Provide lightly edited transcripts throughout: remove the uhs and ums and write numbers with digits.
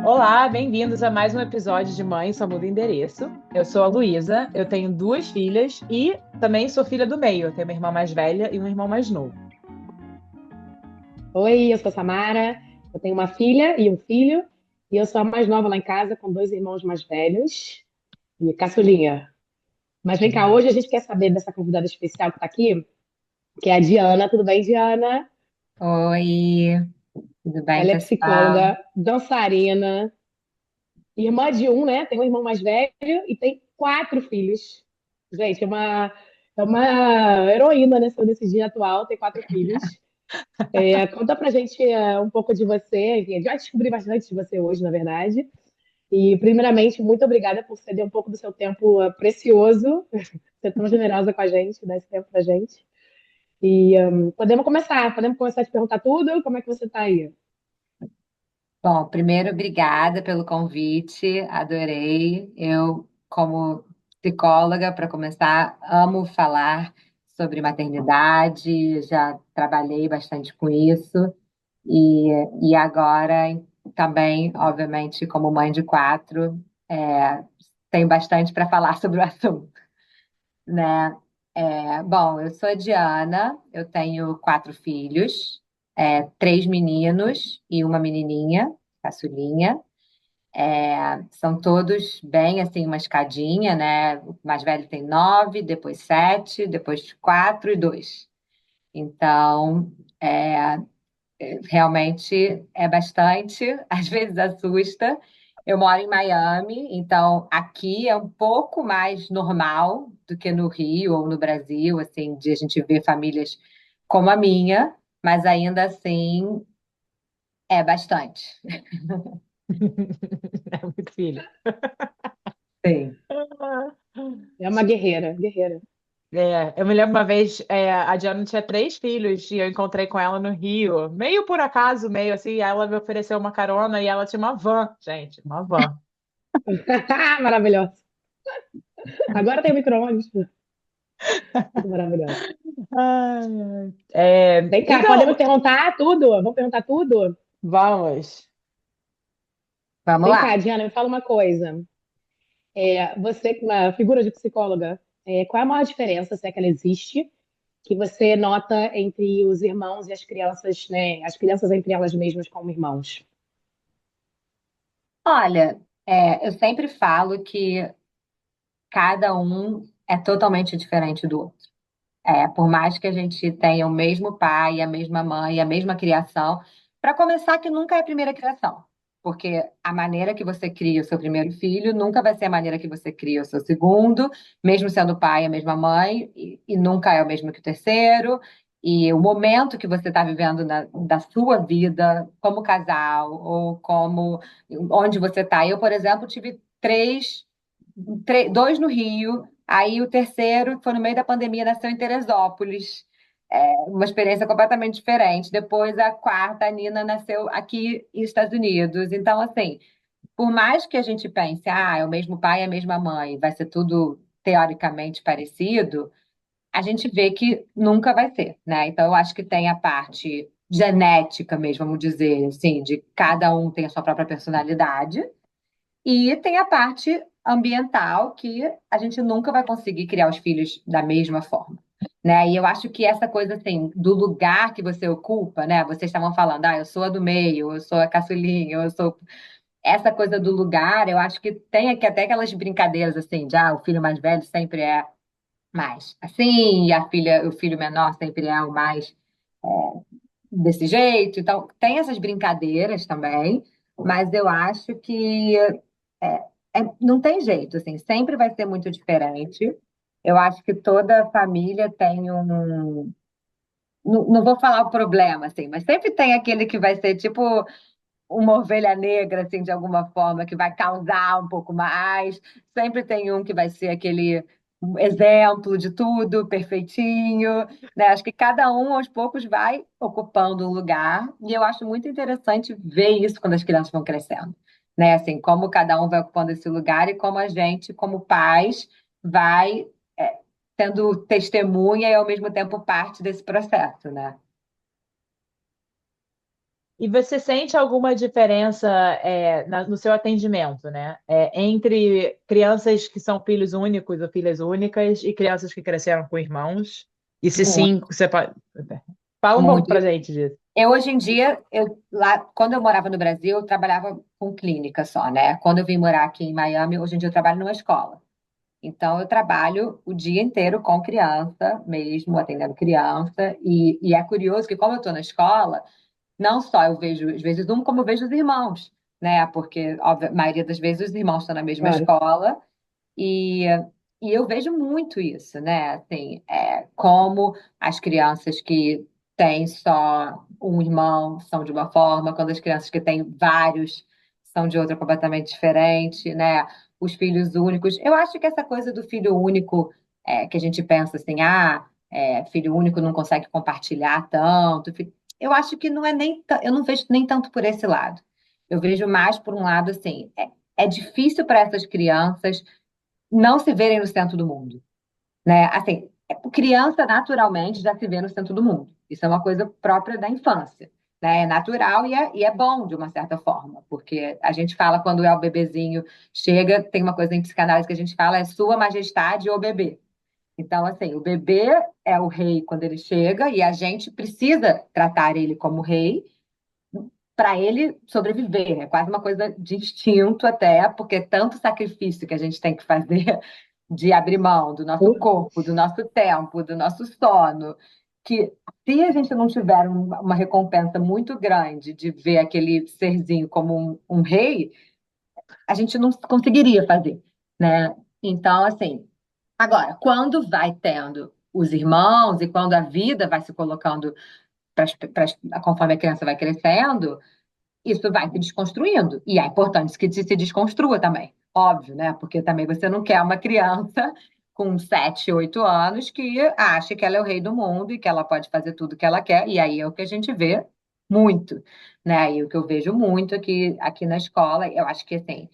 Olá, bem-vindos a mais um episódio de Mãe Só Muda Endereço. Eu sou a Luísa, eu tenho duas filhas e também sou filha do meio. Eu tenho uma irmã mais velha e um irmão mais novo. Oi, eu sou a Samara, eu tenho uma filha e um filho, e eu sou a mais nova lá em casa, com dois irmãos mais velhos e caçulinha. Mas vem cá, hoje a gente quer saber dessa convidada especial que está aqui, que é a Diana. Tudo bem, Diana? Oi, tudo bem, Ela é pessoal? psicóloga, dançarina, irmã de um, né? Tem um irmão mais velho e tem quatro filhos. Gente, é uma heroína nesse dia atual, ter quatro filhos. Conta pra gente um pouco de você. Enfim, a gente vai descobrir bastante de você hoje, na verdade. E, primeiramente, muito obrigada por ceder um pouco do seu tempo precioso, ser tão generosa com a gente, dar esse tempo pra gente. E podemos começar a te perguntar tudo? Como é que você tá aí? Bom, primeiro, obrigada pelo convite, adorei. Eu, como psicóloga, para começar, amo falar sobre maternidade, já trabalhei bastante com isso, e agora também, obviamente, como mãe de quatro, tenho bastante para falar sobre o assunto, né? Bom, eu sou a Diana, eu tenho quatro filhos, três meninos e uma menininha, caçulinha. São todos bem assim, uma escadinha, né? O mais velho tem nove, depois sete, depois quatro e dois. Então, é, realmente é bastante, às vezes assusta. Eu moro em Miami, então aqui é um pouco mais normal do que no Rio ou no Brasil, assim, de a gente ver famílias como a minha, mas ainda assim é bastante. É muito filho. Sim. É uma guerreira, guerreira. Eu me lembro uma vez, a Diana tinha três filhos e eu encontrei com ela no Rio, meio por acaso, meio assim, e ela me ofereceu uma carona e ela tinha uma van, gente, uma van. Maravilhosa. Agora tem o micro-ondas. Muito maravilhosa. Ai, ai. Vem cá, podemos Então, perguntar tudo? Vamos perguntar tudo? vamos. Vamos Vem cá, lá. Diana, me fala uma coisa. Você, uma figura de psicóloga, qual é a maior diferença, se é que ela existe, que você nota entre os irmãos e as crianças, né? As crianças entre elas mesmas como irmãos? Olha, eu sempre falo que cada um é totalmente diferente do outro. Por mais que a gente tenha o mesmo pai, a mesma mãe, a mesma criação, para começar, que nunca é a primeira criação. Porque a maneira que você cria o seu primeiro filho nunca vai ser a maneira que você cria o seu segundo, mesmo sendo o pai e a mesma mãe, e nunca é o mesmo que o terceiro. E o momento que você está vivendo da sua vida, como casal, ou como onde você está. Eu, por exemplo, tive dois no Rio. Aí o terceiro foi no meio da pandemia, nasceu em Teresópolis. Uma experiência completamente diferente. Depois a quarta, a Nina, nasceu aqui nos Estados Unidos. Então, assim, por mais que a gente pense, é o mesmo pai e a mesma mãe, vai ser tudo teoricamente parecido, a gente vê que nunca vai ser, né? Então, eu acho que tem a parte genética mesmo, vamos dizer, assim, de cada um tem a sua própria personalidade. E tem a parte ambiental que a gente nunca vai conseguir criar os filhos da mesma forma, né? E eu acho que essa coisa assim do lugar que você ocupa, né? Vocês estavam falando, eu sou a do meio, eu sou a caçulinha, eu sou essa coisa do lugar. Eu acho que tem aqui até aquelas brincadeiras assim, de o filho mais velho sempre é mais assim, e o filho menor sempre é o mais desse jeito. Então, tem essas brincadeiras também, mas eu acho que não tem jeito, assim, sempre vai ser muito diferente. Eu acho que toda família tem um. Não vou falar o problema, assim, mas sempre tem aquele que vai ser tipo uma ovelha negra, assim, de alguma forma, que vai causar um pouco mais. Sempre tem um que vai ser aquele exemplo de tudo, perfeitinho, né? Acho que cada um, aos poucos, vai ocupando um lugar. E eu acho muito interessante ver isso quando as crianças vão crescendo, né? Assim, como cada um vai ocupando esse lugar e como a gente, como pais, vai, é, tendo testemunha e, ao mesmo tempo, parte desse processo, né? E você sente alguma diferença no seu atendimento, né? Entre crianças que são filhos únicos ou filhas únicas e crianças que cresceram com irmãos? E se sim, Muito, você pode. Fala um pouco muito. pra gente disso. Eu hoje em dia, lá, quando eu morava no Brasil, eu trabalhava com clínica só, né? Quando eu vim morar aqui em Miami, hoje em dia eu trabalho numa escola. Então, eu trabalho o dia inteiro com criança, mesmo atendendo criança, e é curioso que, como eu estou na escola, não só eu vejo, às vezes, um, como eu vejo os irmãos, né? Porque, óbvio, a maioria das vezes, os irmãos estão na mesma Claro. escola, e, e eu vejo muito isso, né? Assim, como as crianças que têm só um irmão são de uma forma, quando as crianças que têm vários são de outra completamente diferente, né? Os filhos únicos. Eu acho que essa coisa do filho único, que a gente pensa assim, filho único não consegue compartilhar tanto. Eu acho que não é eu não vejo nem tanto por esse lado. Eu vejo mais por um lado assim, é difícil para essas crianças não se verem no centro do mundo, né? Assim, criança naturalmente já se vê no centro do mundo. Isso é uma coisa própria da infância, né? É natural e é bom de uma certa forma, porque a gente fala quando é o bebezinho chega, tem uma coisa em psicanálise que a gente fala é Sua Majestade ou bebê. Então, assim, o bebê é o rei quando ele chega e a gente precisa tratar ele como rei para ele sobreviver. É quase uma coisa de instinto até, porque é tanto sacrifício que a gente tem que fazer de abrir mão do nosso corpo, do nosso tempo, do nosso sono, que se a gente não tiver uma recompensa muito grande de ver aquele serzinho como um rei, a gente não conseguiria fazer, né? Então, assim, agora, quando vai tendo os irmãos e quando a vida vai se colocando conforme a criança vai crescendo, isso vai se desconstruindo. E é importante que se desconstrua também, óbvio, né? Porque também você não quer uma criança com 7, 8 anos que acha que ela é o rei do mundo e que ela pode fazer tudo que ela quer. E aí é o que a gente vê muito, né? E o que eu vejo muito aqui na escola, eu acho que assim,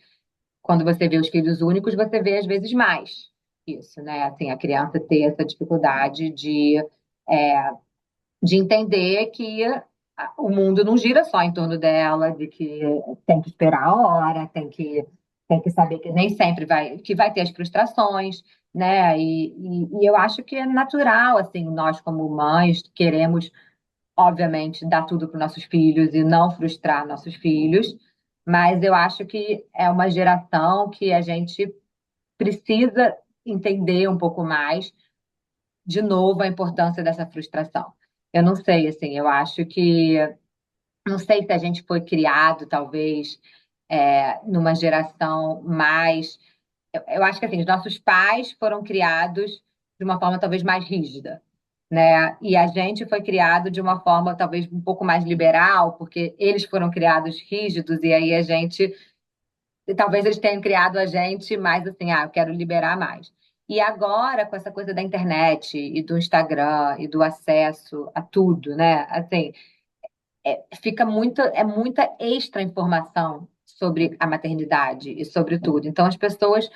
quando você vê os filhos únicos, você vê às vezes mais isso, né? Assim, a criança ter essa dificuldade é, de entender que o mundo não gira só em torno dela, de que tem que esperar a hora, tem que saber que nem sempre que vai ter as frustrações, né? E eu acho que é natural, assim, nós como mães queremos, obviamente, dar tudo para nossos filhos e não frustrar nossos filhos, mas eu acho que é uma geração que a gente precisa entender um pouco mais de novo a importância dessa frustração. Eu não sei, assim, eu acho que não sei se a gente foi criado, talvez, numa geração mais. Eu acho que assim, os nossos pais foram criados de uma forma talvez mais rígida, né? E a gente foi criado de uma forma talvez um pouco mais liberal, porque eles foram criados rígidos, e aí a gente e talvez eles tenham criado a gente mais assim, eu quero liberar mais. E agora, com essa coisa da internet e do Instagram e do acesso a tudo, né? Assim, é muita extra informação sobre a maternidade e sobre tudo. Então, as pessoas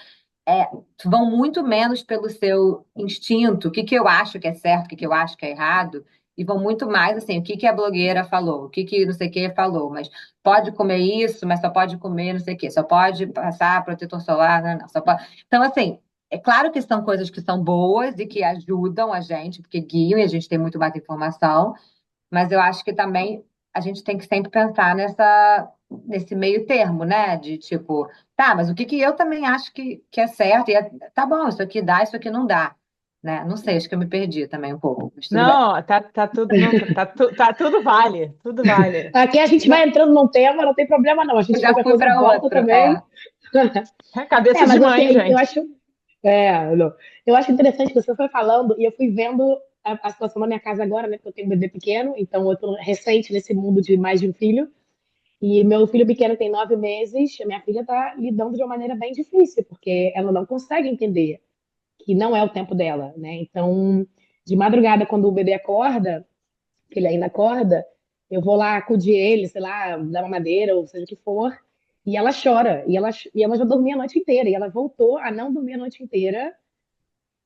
é, vão muito menos pelo seu instinto, o que que eu acho que é certo, o que que eu acho que é errado, e vão muito mais assim, o que que a blogueira falou, o que que não sei o que falou, mas pode comer isso, mas só pode comer não sei o que, só pode passar protetor solar, não, não, só pode. Então, assim, é claro que são coisas que são boas e que ajudam a gente, porque guiam e a gente tem muito mais informação, mas eu acho que também a gente tem que sempre pensar nesse meio termo, né? De tipo, tá, mas o que que eu também acho que é certo? Tá bom, isso aqui dá, isso aqui não dá. Né? Não sei, acho que eu me perdi também um pouco, mas tudo bem. Não, tá tudo, não, tá tudo vale, tudo vale. Aqui a gente vai Não, entrando num tema, não tem problema não. A Eu gente já qualquer fui coisa para volta outro. também. cabeça de Mas mãe, eu gente. acho, não. Eu acho interessante que você foi falando e eu fui vendo a situação da minha casa agora, né? Porque eu tenho um bebê pequeno, então eu tô recente nesse mundo de mais de um filho. E meu filho pequeno tem 9 meses, a minha filha está lidando de uma maneira bem difícil, porque ela não consegue entender que não é o tempo dela, né? Então, de madrugada, quando o bebê acorda, que ele ainda acorda, eu vou lá acudir ele, sei lá, dar uma madeira, ou seja o que for, e ela chora. E ela já dormia a noite inteira, e ela voltou a não dormir a noite inteira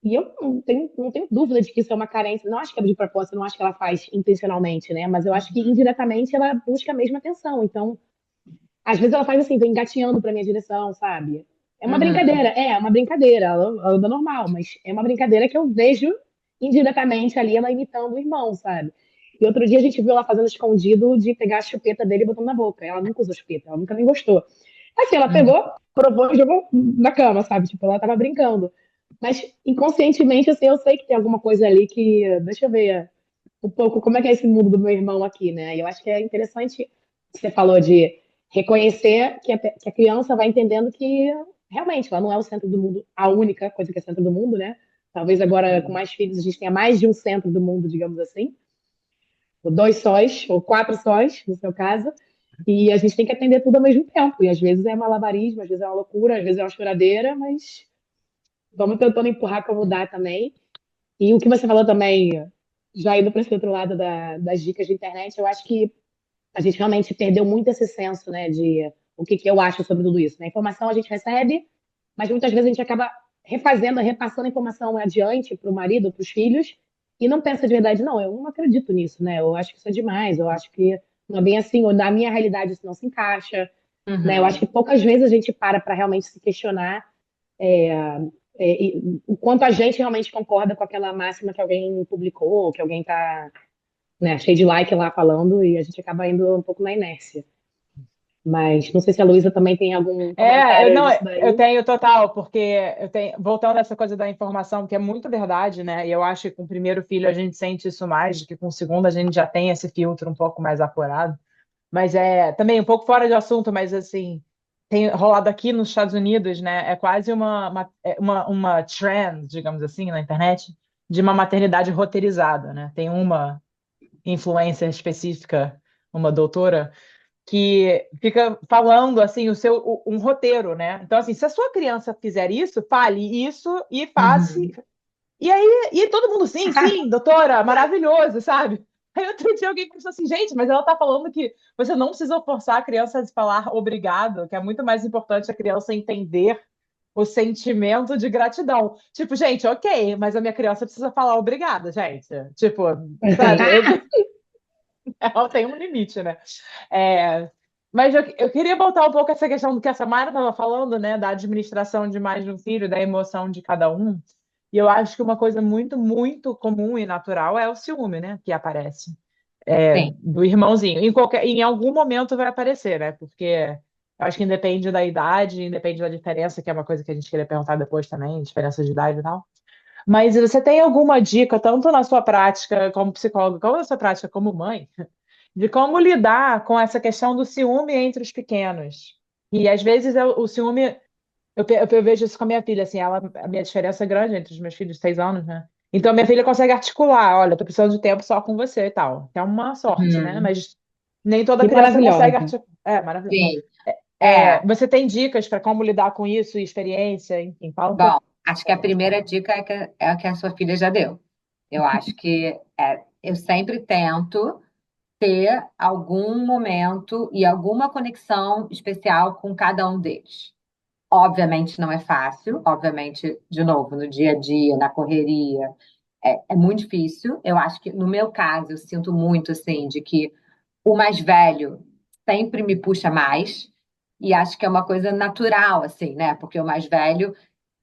E eu não tenho dúvida de que isso é uma carência. Não acho que é de propósito, não acho que ela faz intencionalmente, né? Mas eu acho que indiretamente ela busca a mesma atenção. Então, às vezes ela faz assim, vem engatinhando pra minha direção, sabe? Uhum. É uma brincadeira, ela anda normal, mas é uma brincadeira que eu vejo indiretamente ali ela imitando o irmão, sabe? E outro dia a gente viu ela fazendo escondido de pegar a chupeta dele e botando na boca. Ela nunca usou chupeta, ela nunca nem gostou. Assim, ela Uhum. pegou, provou e jogou na cama, sabe? Tipo, ela tava brincando. Mas inconscientemente, assim, eu sei que tem alguma coisa ali que. Deixa eu ver um pouco como é que é esse mundo do meu irmão aqui, né? E eu acho que é interessante, você falou de reconhecer que a criança vai entendendo que realmente ela não é o centro do mundo, a única coisa que é centro do mundo, né? Talvez agora, com mais filhos, a gente tenha mais de um centro do mundo, digamos assim, ou dois sóis, ou quatro sóis, no seu caso, e a gente tem que atender tudo ao mesmo tempo. E às vezes é malabarismo, às vezes é uma loucura, às vezes é uma choradeira, mas vamos tentando empurrar como dá também. E o que você falou também, já indo para esse outro lado das dicas de internet, eu acho que a gente realmente perdeu muito esse senso, né, de o que eu acho sobre tudo isso. Né? A informação a gente recebe, mas muitas vezes a gente acaba refazendo, repassando a informação adiante para o marido, para os filhos, e não pensa de verdade, não, eu não acredito nisso, né? Eu acho que isso é demais, eu acho que não é bem assim, ou na minha realidade isso não se encaixa, né? Eu acho Uhum. que poucas vezes a gente para realmente se questionar o quanto a gente realmente concorda com aquela máxima que alguém publicou, que alguém está, né, cheio de like lá falando, e a gente acaba indo um pouco na inércia. Mas não sei se a Luísa também tem algum Eu, comentário não, disso eu daí. tenho total, porque eu tenho, voltando a essa coisa da informação, que é muito verdade, né? E eu acho que com o primeiro filho a gente sente isso mais, do que com o segundo a gente já tem esse filtro um pouco mais apurado. Mas é também um pouco fora de assunto, mas assim, tem rolado aqui nos Estados Unidos, né? É quase uma trend, digamos assim, na internet, de uma maternidade roteirizada, né? Tem uma influencer específica, uma doutora que fica falando assim um roteiro, né? Então assim, se a sua criança fizer isso, fale isso e faça. Uhum. E aí todo mundo, sim, sim, doutora, maravilhoso, sabe? Aí outro dia alguém pensou assim, gente, mas ela tá falando que você não precisa forçar a criança a falar obrigado, que é muito mais importante a criança entender o sentimento de gratidão. Tipo, gente, ok, mas a minha criança precisa falar obrigada, gente. Tipo, sabe? Ela tem um limite, né? É, mas eu queria voltar um pouco a essa questão do que a Samara estava falando, né? Da administração de mais de um filho, da emoção de cada um. E eu acho que uma coisa muito, muito comum e natural é o ciúme, né? Que aparece Sim. do irmãozinho. Em algum momento vai aparecer, né? Porque eu acho que independe da idade, independe da diferença, que é uma coisa que a gente queria perguntar depois também, diferença de idade e tal. Mas você tem alguma dica, tanto na sua prática como psicóloga, como na sua prática como mãe, de como lidar com essa questão do ciúme entre os pequenos? E às vezes o ciúme, eu vejo isso com a minha filha, assim, a minha diferença é grande entre os meus filhos de 6 anos, né? Então minha filha consegue articular, olha, tô precisando de tempo só com você e tal. Que é uma sorte, né? Uhum. Mas nem toda Que criança consegue maravilhosa. articular. É, maravilhoso. Sim. É. Você tem dicas para como lidar com isso, experiência, enfim, fala um Bom, pouco acho que pra a gente. primeira dica é a que a sua filha já deu. Eu acho que eu sempre tento ter algum momento e alguma conexão especial com cada um deles. Obviamente não é fácil, obviamente, de novo, no dia a dia, na correria, é muito difícil. Eu acho que, no meu caso, eu sinto muito, assim, de que o mais velho sempre me puxa mais, e acho que é uma coisa natural, assim, né? Porque o mais velho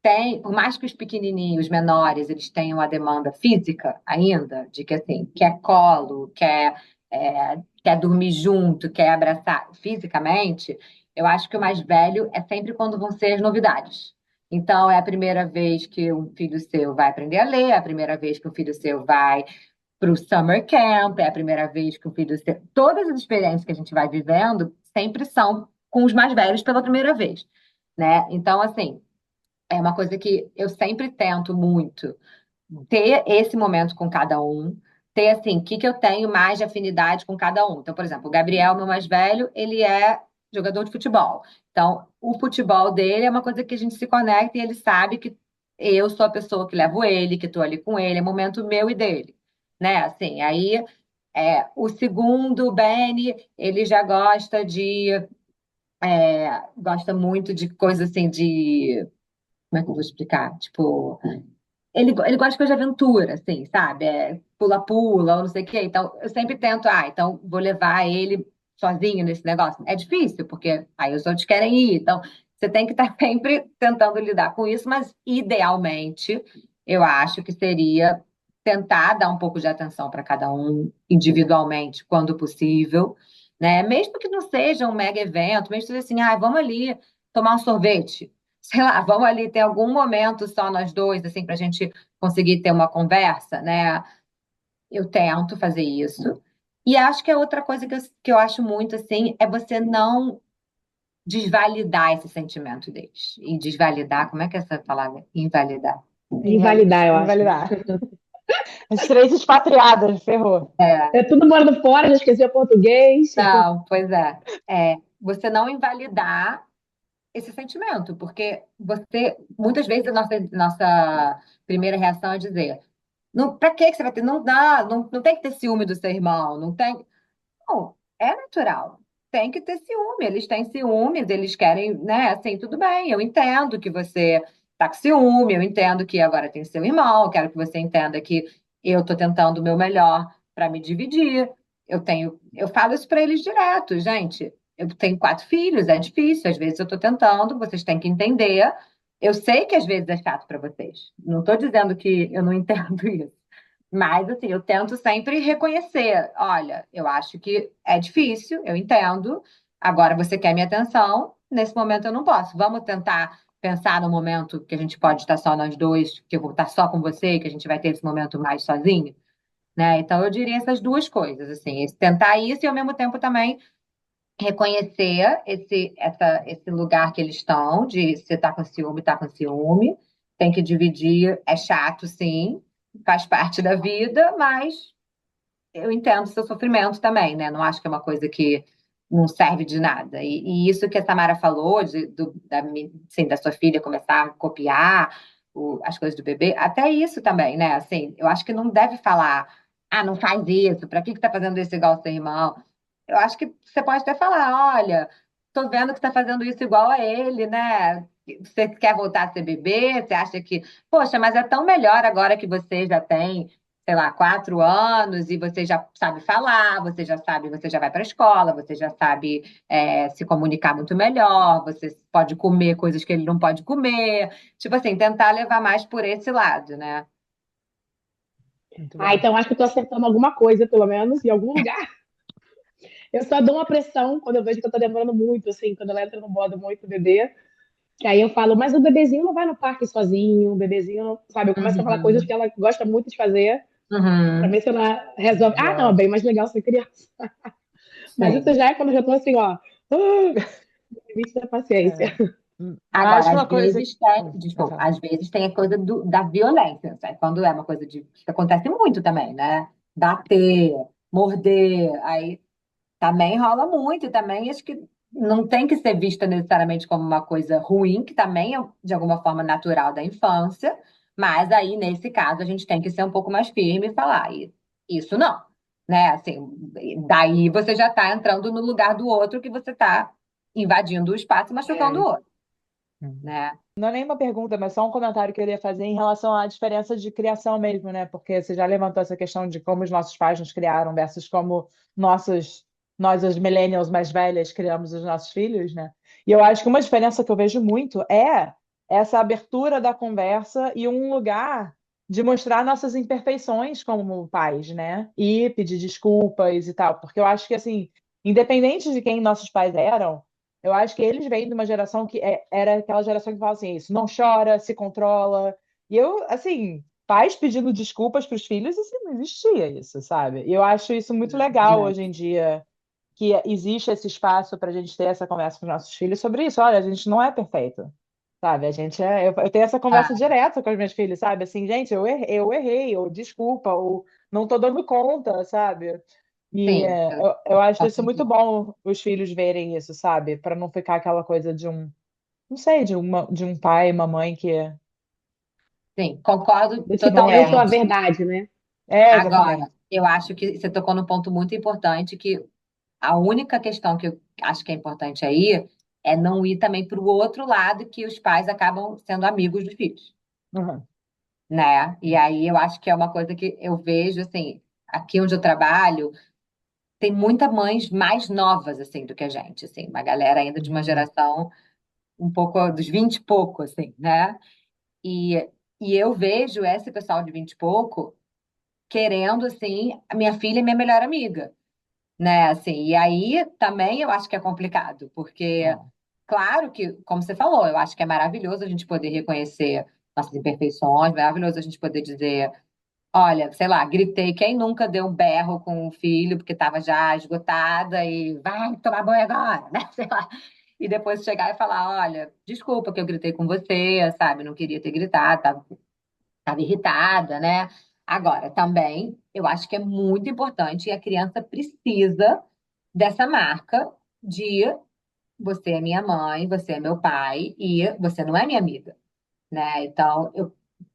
tem, por mais que os pequenininhos, os menores, eles tenham a demanda física ainda, de que, assim, quer colo, quer dormir junto, quer abraçar fisicamente, eu acho que o mais velho é sempre quando vão ser as novidades. Então, é a primeira vez que um filho seu vai aprender a ler, é a primeira vez que um filho seu vai para o summer camp, é a primeira vez que o filho seu... Todas as experiências que a gente vai vivendo sempre são com os mais velhos pela primeira vez, né? Então, assim, é uma coisa que eu sempre tento muito ter esse momento com cada um, ter assim, o que que eu tenho mais de afinidade com cada um. Então, por exemplo, o Gabriel, meu mais velho, ele é jogador de futebol. Então, o futebol dele é uma coisa que a gente se conecta e ele sabe que eu sou a pessoa que levo ele, que estou ali com ele, é momento meu e dele, né? Assim, aí o segundo, o Benny, ele já gosta muito de coisa assim de, como é que eu vou explicar? Tipo, ele gosta de coisa de aventura, assim, sabe? Pula-pula, ou não sei o quê. Então, eu sempre tento, então vou levar ele sozinho nesse negócio. É difícil, porque aí os outros querem ir. Então, você tem que estar sempre tentando lidar com isso, mas idealmente, eu acho que seria tentar dar um pouco de atenção para cada um individualmente, quando possível, né? Mesmo que não seja um mega evento, mesmo que seja assim, vamos ali tomar um sorvete. Sei lá, vamos ali ter algum momento só nós dois, assim, para a gente conseguir ter uma conversa, né? Eu tento fazer isso. E acho que a outra coisa que eu acho muito, assim, é você não desvalidar esse sentimento deles. E desvalidar, como é que é essa palavra? Invalidar. Invalidar, eu acho. Invalidar. As três expatriadas, ferrou. É, É tudo morando fora, já esqueceu português. não, pois é. Você não invalidar esse sentimento, porque muitas vezes, a nossa primeira reação é dizer. Não, pra que você vai ter? Não dá, não tem que ter ciúme do seu irmão, não tem. Não, é natural. Tem que ter ciúme, eles têm ciúmes, eles querem, né? Assim, tudo bem, eu entendo que você tá com ciúme, eu entendo que agora tem seu irmão, eu quero que você entenda que eu tô tentando o meu melhor para me dividir. Eu falo isso para eles direto, gente. Eu tenho 4 filhos, é difícil, às vezes eu tô tentando, vocês têm que entender. Eu sei que às vezes é chato para vocês. Não estou dizendo que eu não entendo isso. Mas, assim, eu tento sempre reconhecer. Olha, eu acho que é difícil, eu entendo. Agora você quer minha atenção, nesse momento eu não posso. Vamos tentar pensar no momento que a gente pode estar só nós dois, que eu vou estar só com você, e que a gente vai ter esse momento mais sozinho, né? Então, eu diria essas duas coisas, assim, tentar isso e ao mesmo tempo também reconhecer esse lugar que eles estão, de se tá com ciúme, tá com ciúme. Tem que dividir, é chato, sim, faz parte da vida, mas eu entendo o seu sofrimento também, né? Não acho que é uma coisa que não serve de nada. E isso que a Tamara falou, assim, da sua filha começar a copiar as coisas do bebê, até isso também, né? Assim, eu acho que não deve falar, não faz isso, pra que tá fazendo isso igual ao seu irmão? Eu acho que você pode até falar, olha, tô vendo que tá fazendo isso igual a ele, né? Você quer voltar a ser bebê? Você acha que, poxa, mas é tão melhor agora que você já tem, sei lá, 4 anos e você já sabe falar, você já sabe, você já vai para a escola, você já sabe se comunicar muito melhor, você pode comer coisas que ele não pode comer. Tipo assim, tentar levar mais por esse lado, né? Muito bom. Então acho que eu tô acertando alguma coisa, pelo menos, em algum lugar. Eu só dou uma pressão quando eu vejo que eu tô demorando muito, assim, quando ela entra no modo muito bebê. Que aí eu falo, mas o bebezinho não vai no parque sozinho, o bebezinho não, sabe? Eu começo a falar coisas Uhum, que ela gosta muito de fazer, pra uhum, ver se ela resolve. Não, é Exato. bem mais legal ser criança. Mas isso sim. já é quando eu já tô assim, ó, limite da paciência. É. Eu Agora, acho que às uma coisa. vezes tem, Vai desculpa, falar. às vezes tem a coisa da violência, sabe? Quando é uma coisa que acontece muito também, né? Bater, morder, aí também rola muito, e também acho que não tem que ser vista necessariamente como uma coisa ruim, que também é de alguma forma natural da infância, mas aí, nesse caso, a gente tem que ser um pouco mais firme e falar, isso não, né? Assim, daí você já está entrando no lugar do outro que você está invadindo o espaço e machucando o É. outro, né? Não é nenhuma pergunta, mas só um comentário que eu ia fazer em relação à diferença de criação mesmo, né? Porque você já levantou essa questão de como os nossos pais nos criaram versus como nós, as millennials mais velhas, criamos os nossos filhos, né? E eu acho que uma diferença que eu vejo muito é essa abertura da conversa e um lugar de mostrar nossas imperfeições como pais, né? E pedir desculpas e tal. Porque eu acho que, assim, independente de quem nossos pais eram, eu acho que eles vêm de uma geração que era aquela geração que fala assim, isso, não chora, se controla. E eu, assim, pais pedindo desculpas para os filhos, assim, não existia isso, sabe? E eu acho isso muito legal Verdade. hoje em dia, que existe esse espaço para a gente ter essa conversa com os nossos filhos sobre isso. Olha, a gente não é perfeito, sabe? A gente eu tenho essa conversa Ah, direta com os meus filhos, sabe? Assim, gente, eu errei, ou desculpa, ou não estou dando conta, sabe? E sim, eu acho com isso muito certeza. bom os filhos verem isso, sabe? Para não ficar aquela coisa não sei, de um pai e uma mãe que Sim, concordo Desse não, eu sou a totalmente. verdade, né? exatamente. Agora, eu acho que você tocou num ponto muito importante, que a única questão que eu acho que é importante aí é não ir também para o outro lado, que os pais acabam sendo amigos dos filhos. Uhum. né? E aí eu acho que é uma coisa que eu vejo, assim, aqui onde eu trabalho, tem muitas mães mais novas, assim, do que a gente, assim, uma galera ainda de uma Uhum. geração um pouco dos 20 e pouco, assim, né? E, e eu vejo esse pessoal de 20 e pouco querendo, assim, a minha filha é minha melhor amiga, né? Assim, e aí também eu acho que é complicado, porque, É. claro que, como você falou, eu acho que é maravilhoso a gente poder reconhecer nossas imperfeições, maravilhoso a gente poder dizer, olha, sei lá, gritei, quem nunca deu um berro com o filho porque estava já esgotada e vai tomar banho agora, né? Sei lá. E depois chegar e falar, olha, desculpa que eu gritei com você, sabe? Não queria ter gritado, estava irritada, né? Agora, também, eu acho que é muito importante e a criança precisa dessa marca de você é minha mãe, você é meu pai e você não é minha amiga, né? Então,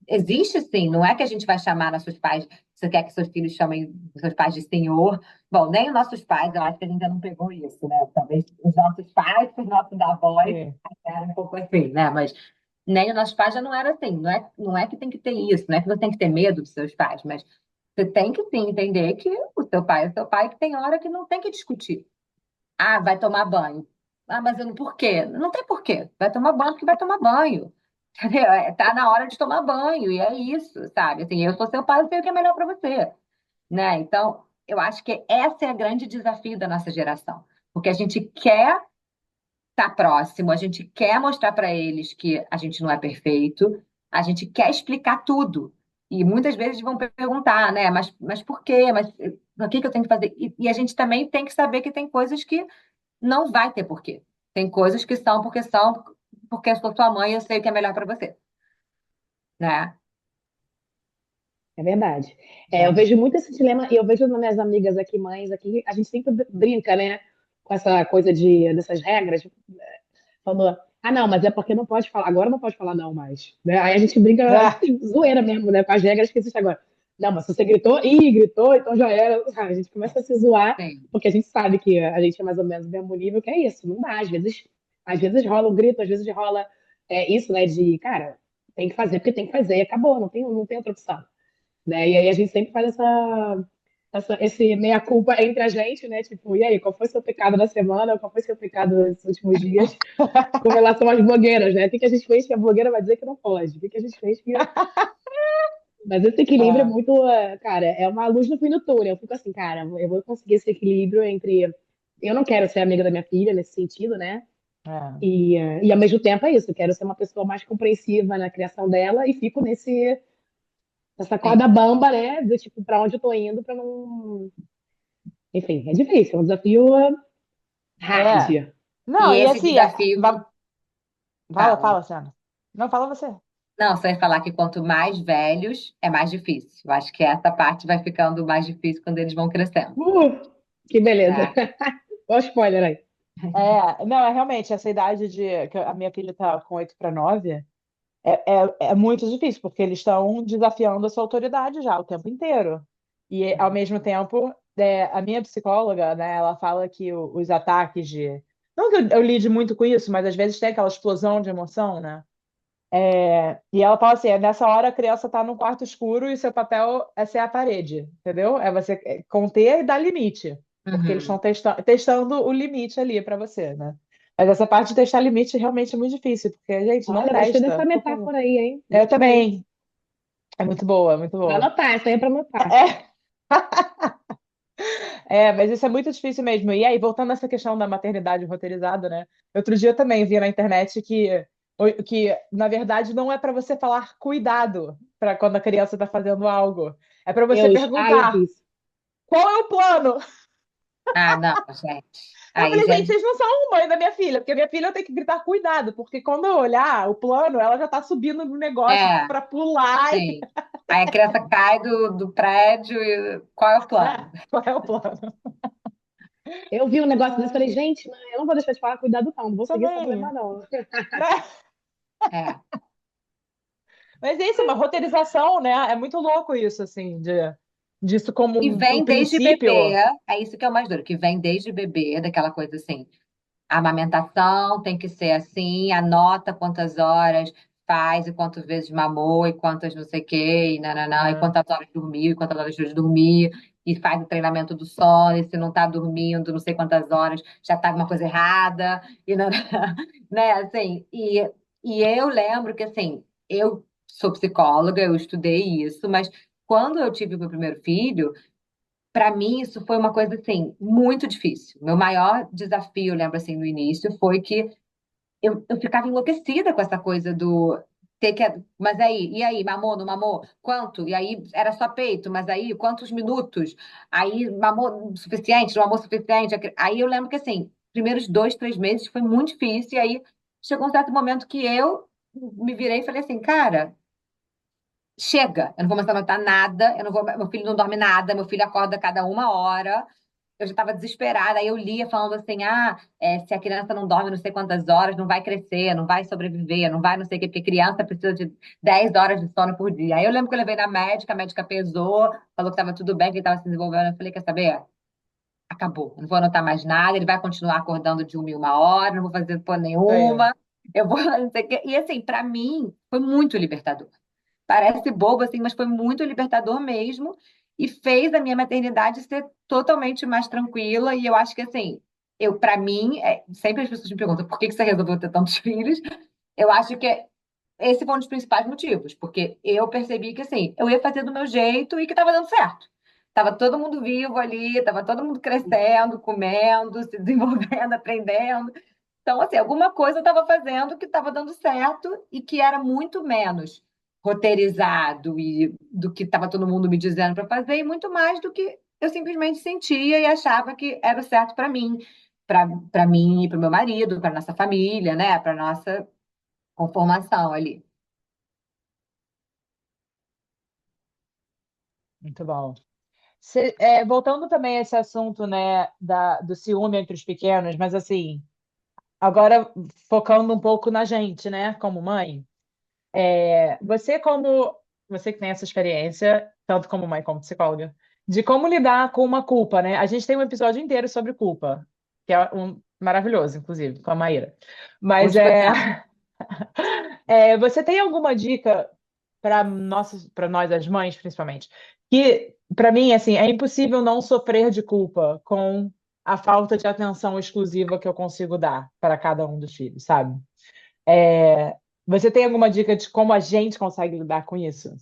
existe sim, não é que a gente vai chamar nossos pais, você quer que seus filhos chamem seus pais de senhor. Bom, nem os nossos pais, eu acho que a gente ainda não pegou isso, né? Talvez os nossos pais, os nossos avós, Sim. eram um pouco assim, né? Mas nem os nossos pais já não era assim. Não é que tem que ter isso, não é que você tem que ter medo dos seus pais, mas você tem que sim entender que o seu pai é o seu pai, que tem hora que não tem que discutir. Ah, vai tomar banho. Ah, mas eu não, por quê? Não tem por quê. Vai tomar banho porque vai tomar banho. Entendeu? Tá na hora de tomar banho, e é isso, sabe? Assim, eu sou seu pai, eu sei o que é melhor para você, né? Então, eu acho que esse é o grande desafio da nossa geração, porque a gente quer estar próximo, a gente quer mostrar para eles que a gente não é perfeito, a gente quer explicar tudo. E muitas vezes vão perguntar, né? Mas por quê? Mas o que que eu tenho que fazer? E a gente também tem que saber que tem coisas que não vai ter porquê. Tem coisas que são, porque eu sou tua mãe e eu sei o que é melhor para você, né? É verdade. É, eu É. vejo muito esse dilema, e eu vejo nas minhas amigas aqui, mães aqui, a gente sempre brinca, né, com essa coisa dessas regras, falando, ah, não, mas é porque não pode falar, agora não pode falar não mais, né? Aí a gente brinca, Ah, assim, zoeira mesmo, né, com as regras que existem agora. Não, mas se você gritou, ih, gritou, então já era. A gente começa a se zoar, Sim, porque a gente sabe que a gente é mais ou menos do mesmo nível, que é isso, não dá, às vezes rola um grito, às vezes rola isso, né, de, cara, tem que fazer porque tem que fazer, e acabou, não tem outra opção, né? E aí a gente sempre faz esse meia-culpa entre a gente, né? Tipo, e aí, qual foi seu pecado na semana? Qual foi seu pecado nesses últimos dias? Com relação às blogueiras, né? O que que a gente fez que a blogueira vai dizer que não pode? O que que a gente fez que... Mas esse equilíbrio é ah, muito, cara, é uma luz no fim do túnel. Eu fico assim, cara, eu vou conseguir esse equilíbrio entre... Eu não quero ser amiga da minha filha nesse sentido, né? é. E ao mesmo tempo é isso, eu quero ser uma pessoa mais compreensiva na criação dela e fico nessa corda sim. bamba, né? Do tipo, pra onde eu tô indo pra não. Enfim, é difícil, é um desafio É. hard. Não, E e esse assim, desafio, fala, fala. fala, Sandra. Não, fala você. Não, você vai falar que quanto mais velhos, é mais difícil. Eu acho que essa parte vai ficando mais difícil quando eles vão crescendo, Que beleza. né? Olha o spoiler aí. Não, é realmente essa idade de que a minha filha tá com 8 para 9 é muito difícil, porque eles estão desafiando a sua autoridade já o tempo inteiro. E, ao mesmo tempo, a minha psicóloga, né, ela fala que os ataques de. Não que eu lide muito com isso, mas às vezes tem aquela explosão de emoção, né? E ela fala assim: nessa hora a criança está no quarto escuro e seu papel é ser a parede, entendeu? É você conter e dar limite, porque eles estão Uhum. testando o limite ali para você, né? Mas essa parte de testar limite realmente é muito difícil, porque, gente, não Olha, gostei dessa testa, por favor. metáfora aí, hein? Eu Gostei. também. É muito boa, muito Pra boa. anotar, essa aí é pra anotar. É, mas isso é muito difícil mesmo. E aí, voltando a essa questão da maternidade roteirizada, né? Outro dia eu também vi na internet que na verdade, não é para você falar cuidado para quando a criança está fazendo algo. É para você Eu perguntar vi isso. qual é o plano. Ah, não, gente. Eu Aí falei, já. gente, vocês não são mãe da minha filha, porque a minha filha tem que gritar cuidado, porque quando eu olhar o plano, ela já está subindo no negócio É, para pular. sim. Aí a criança cai do prédio e qual é o plano? Qual é o plano? Eu vi um negócio desse e falei, Ai, gente, mas eu não vou deixar de falar, cuidado não vou seguir esse problema também. não. Né? É. Mas é isso, uma roteirização, né? É muito louco isso, assim, disso como E um vem desde bebê, princípio. é isso que é o mais duro, que vem desde bebê, daquela coisa assim, a amamentação tem que ser assim, anota quantas horas, faz, e quantas vezes mamou, e quantas não sei o quê, e nananã, e Ah, quantas horas dormiu, e quantas horas deixou de dormir, e faz o treinamento do sono, e se não tá dormindo, não sei quantas horas, já tá alguma coisa errada, e nananã, né, assim, e eu lembro que, assim, eu sou psicóloga, eu estudei isso, mas quando eu tive o meu primeiro filho, para mim isso foi uma coisa, assim, muito difícil. Meu maior desafio, eu lembro, assim, no início, foi que eu ficava enlouquecida com essa coisa do ter que. Mas aí, e aí, mamou, não mamou? Quanto? E aí era só peito, mas aí quantos minutos? Aí mamou o suficiente, não mamou o suficiente? Aí eu lembro que assim, primeiros 2, 3 meses foi muito difícil, e aí chegou um certo momento que eu me virei e falei assim, cara. Chega, eu não vou mais anotar nada, eu não vou, meu filho não dorme nada, meu filho acorda a cada 1 hora, eu já estava desesperada. Aí eu lia falando assim: se a criança não dorme não sei quantas horas, não vai crescer, não vai sobreviver, não vai não sei o quê, porque criança precisa de 10 horas de sono por dia. Aí eu lembro que eu levei na médica, a médica pesou, falou que estava tudo bem, que ele estava se desenvolvendo. Eu falei: quer saber? Acabou, eu não vou anotar mais nada, ele vai continuar acordando de 1 em 1 hora, não vou fazer porra isso aí. nenhuma, eu vou, não sei o quê. E assim, para mim, foi muito libertador. Parece bobo, assim, mas foi muito libertador mesmo e fez a minha maternidade ser totalmente mais tranquila. E eu acho que, assim, para mim, sempre as pessoas me perguntam por que que você resolveu ter tantos filhos. Eu acho que esse foi um dos principais motivos, porque eu percebi que, assim, eu ia fazer do meu jeito e que estava dando certo. Tava todo mundo vivo ali, tava todo mundo crescendo, comendo, se desenvolvendo, aprendendo. Então, assim, alguma coisa eu estava fazendo que estava dando certo e que era muito menos roteirizado e do que estava todo mundo me dizendo para fazer, e muito mais do que eu simplesmente sentia e achava que era o certo para mim e para o meu marido, para nossa família, né? Para nossa conformação ali. Muito bom. Voltando também a esse assunto, né, do ciúme entre os pequenos, mas assim, agora focando um pouco na gente, né, como mãe, você que tem essa experiência, tanto como mãe como psicóloga, de como lidar com uma culpa, né? A gente tem um episódio inteiro sobre culpa, que é maravilhoso, inclusive, com a Maíra. Vou Mas escutar. você tem alguma dica para nós as mães, principalmente, que para mim assim é impossível não sofrer de culpa com a falta de atenção exclusiva que eu consigo dar para cada um dos filhos, sabe? É, Você tem alguma dica de como a gente consegue lidar com isso,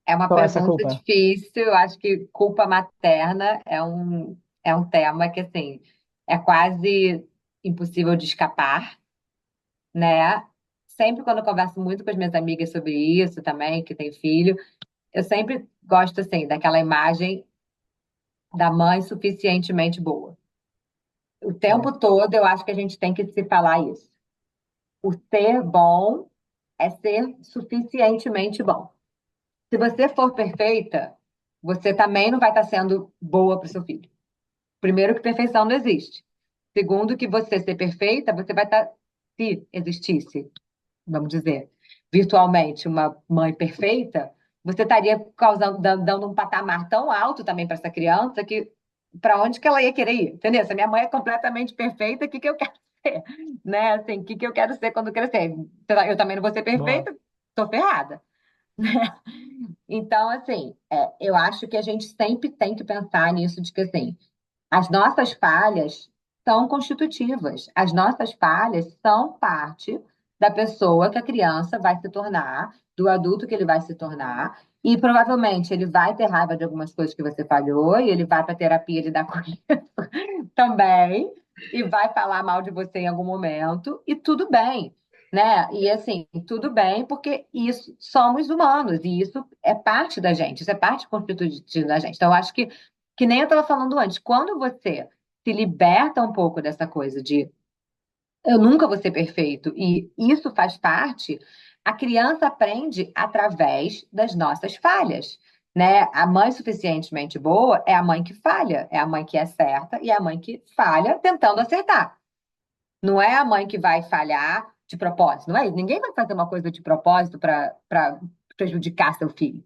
É uma com essa pergunta culpa? difícil. Eu acho que culpa materna é um tema que, assim, é quase impossível de escapar, né? Sempre quando eu converso muito com as minhas amigas sobre isso também, que tem filho, eu sempre gosto, assim, daquela imagem da mãe suficientemente boa. O É, tempo todo eu acho que a gente tem que se falar isso. O ser bom é ser suficientemente bom. Se você for perfeita, você também não vai estar sendo boa para o seu filho. Primeiro, que perfeição não existe. Segundo, que você ser perfeita, você vai estar, se existisse, vamos dizer, virtualmente uma mãe perfeita, você estaria causando, dando um patamar tão alto também para essa criança que para onde que ela ia querer ir? Entendeu? Se a minha mãe é completamente perfeita, o que que eu quero ser? Né? Assim, o que que eu quero ser quando crescer? Eu também não vou ser boa. perfeita, tô ferrada. Então, assim, eu acho que a gente sempre tem que pensar nisso de que, assim, as nossas falhas são constitutivas. As nossas falhas são parte da pessoa que a criança vai se tornar, do adulto que ele vai se tornar, e provavelmente ele vai ter raiva de algumas coisas que você falhou, e ele vai para terapia lidar com isso também, e vai falar mal de você em algum momento, e tudo bem. Né? E assim, tudo bem, porque isso somos humanos, e isso é parte da gente, isso é parte constitutiva da gente. Então, eu acho que nem eu estava falando antes, quando você se liberta um pouco dessa coisa de eu nunca vou ser perfeito, e isso faz parte, a criança aprende através das nossas falhas. Né? A mãe suficientemente boa é a mãe que falha, é a mãe que acerta e é a mãe que falha tentando acertar. Não é a mãe que vai falhar de propósito, não é? Ninguém vai fazer uma coisa de propósito para prejudicar seu filho.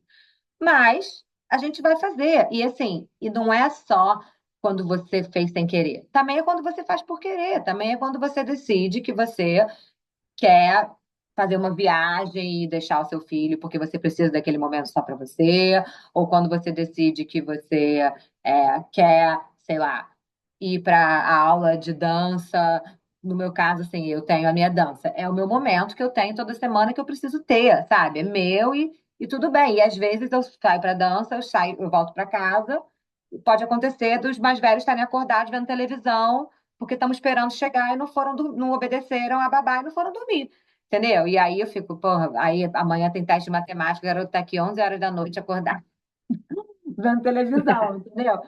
Mas a gente vai fazer. E assim, e não é só quando você fez sem querer. Também é quando você faz por querer. Também é quando você decide que você quer fazer uma viagem e deixar o seu filho porque você precisa daquele momento só para você, ou quando você decide que você quer, sei lá, ir para a aula de dança. No meu caso, assim, eu tenho a minha dança. É o meu momento que eu tenho toda semana que eu preciso ter, sabe? É meu e tudo bem. E às vezes eu saio para dança, eu volto para casa. Pode acontecer dos mais velhos estarem acordados vendo televisão, porque estamos esperando chegar e não obedeceram a babá e não foram dormir. Entendeu? E aí eu fico, porra, aí amanhã tem teste de matemática, o garoto tá aqui 11 horas da noite acordado, vendo televisão, entendeu?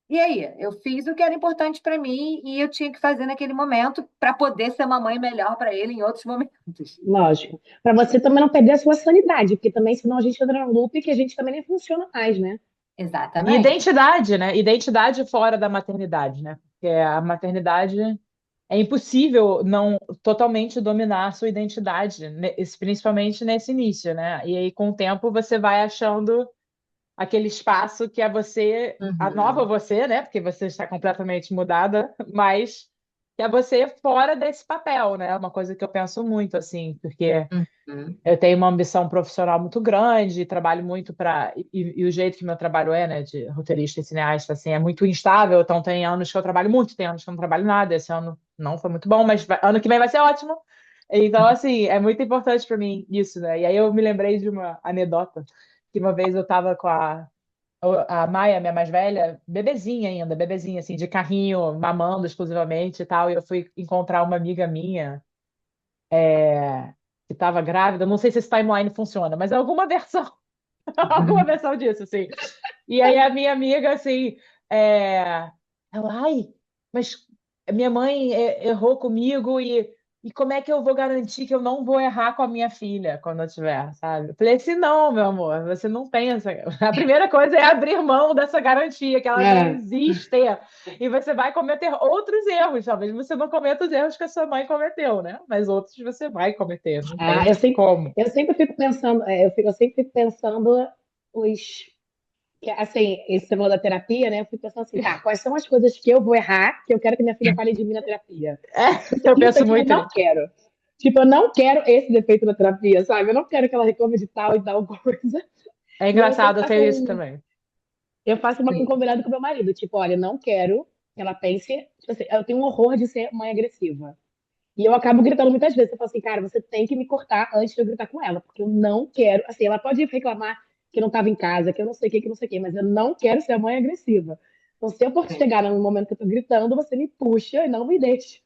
E aí, eu fiz o que era importante para mim e eu tinha que fazer naquele momento para poder ser uma mãe melhor para ele em outros momentos. Lógico. Para você também não perder a sua sanidade, porque também senão a gente entra num loop que a gente também nem funciona mais, né? E Exatamente. identidade, né? Identidade fora da maternidade, né? Porque a maternidade é impossível não totalmente dominar a sua identidade, principalmente nesse início, né? E aí, com o tempo, você vai achando aquele espaço que é você, a nova Uhum, você, né? Porque você está completamente mudada, mas que é você fora desse papel, né? É uma coisa que eu penso muito, assim, porque uhum. eu tenho uma ambição profissional muito grande, trabalho muito para. E o jeito que meu trabalho é, né, de roteirista e cineasta, assim, é muito instável. Então, tem anos que eu trabalho muito, tem anos que eu não trabalho nada. Esse ano não foi muito bom, mas ano que vem vai ser ótimo. Então, assim, é muito importante para mim isso, né? E aí eu me lembrei de uma anedota, que uma vez eu estava com a Maia, minha mais velha, bebezinha ainda, bebezinha, assim, de carrinho, mamando exclusivamente e tal. E eu fui encontrar uma amiga minha que estava grávida. Não sei se esse timeline funciona, mas é alguma versão, alguma versão disso, assim. E aí a minha amiga, assim, ela, ai, mas minha mãe errou comigo e como é que eu vou garantir que eu não vou errar com a minha filha quando eu tiver, sabe? Eu falei assim, não, meu amor, você não tem essa. A primeira coisa é abrir mão dessa garantia, que ela não É. existe. E você vai cometer outros erros. Talvez você não cometa os erros que a sua mãe cometeu, né? Mas outros você vai cometer, não Ah, tem como. eu sempre fico pensando, eu sempre fico pensando os, assim, esse você falou da terapia, né? Eu fico pensando assim, tá, quais são as coisas que eu vou errar, que eu quero que minha filha fale de mim na terapia? Eu Isso penso aqui eu muito não nisso. quero. Tipo, eu não quero esse defeito na terapia, sabe? Eu não quero que ela reclame de tal e tal coisa. É E aí eu engraçado, sempre eu faço tenho isso um, também. eu faço um Sim. combinado com meu marido. Tipo, olha, não quero que ela pense. Tipo assim, eu tenho um horror de ser mãe agressiva. E eu acabo gritando muitas vezes. Eu falo assim, cara, você tem que me cortar antes de eu gritar com ela, porque eu não quero. Assim, ela pode reclamar que não estava em casa, que eu não sei o que, que não sei o que, mas eu não quero ser a mãe agressiva. Então, se eu for chegar no momento que eu tô gritando, você me puxa e não me deixa.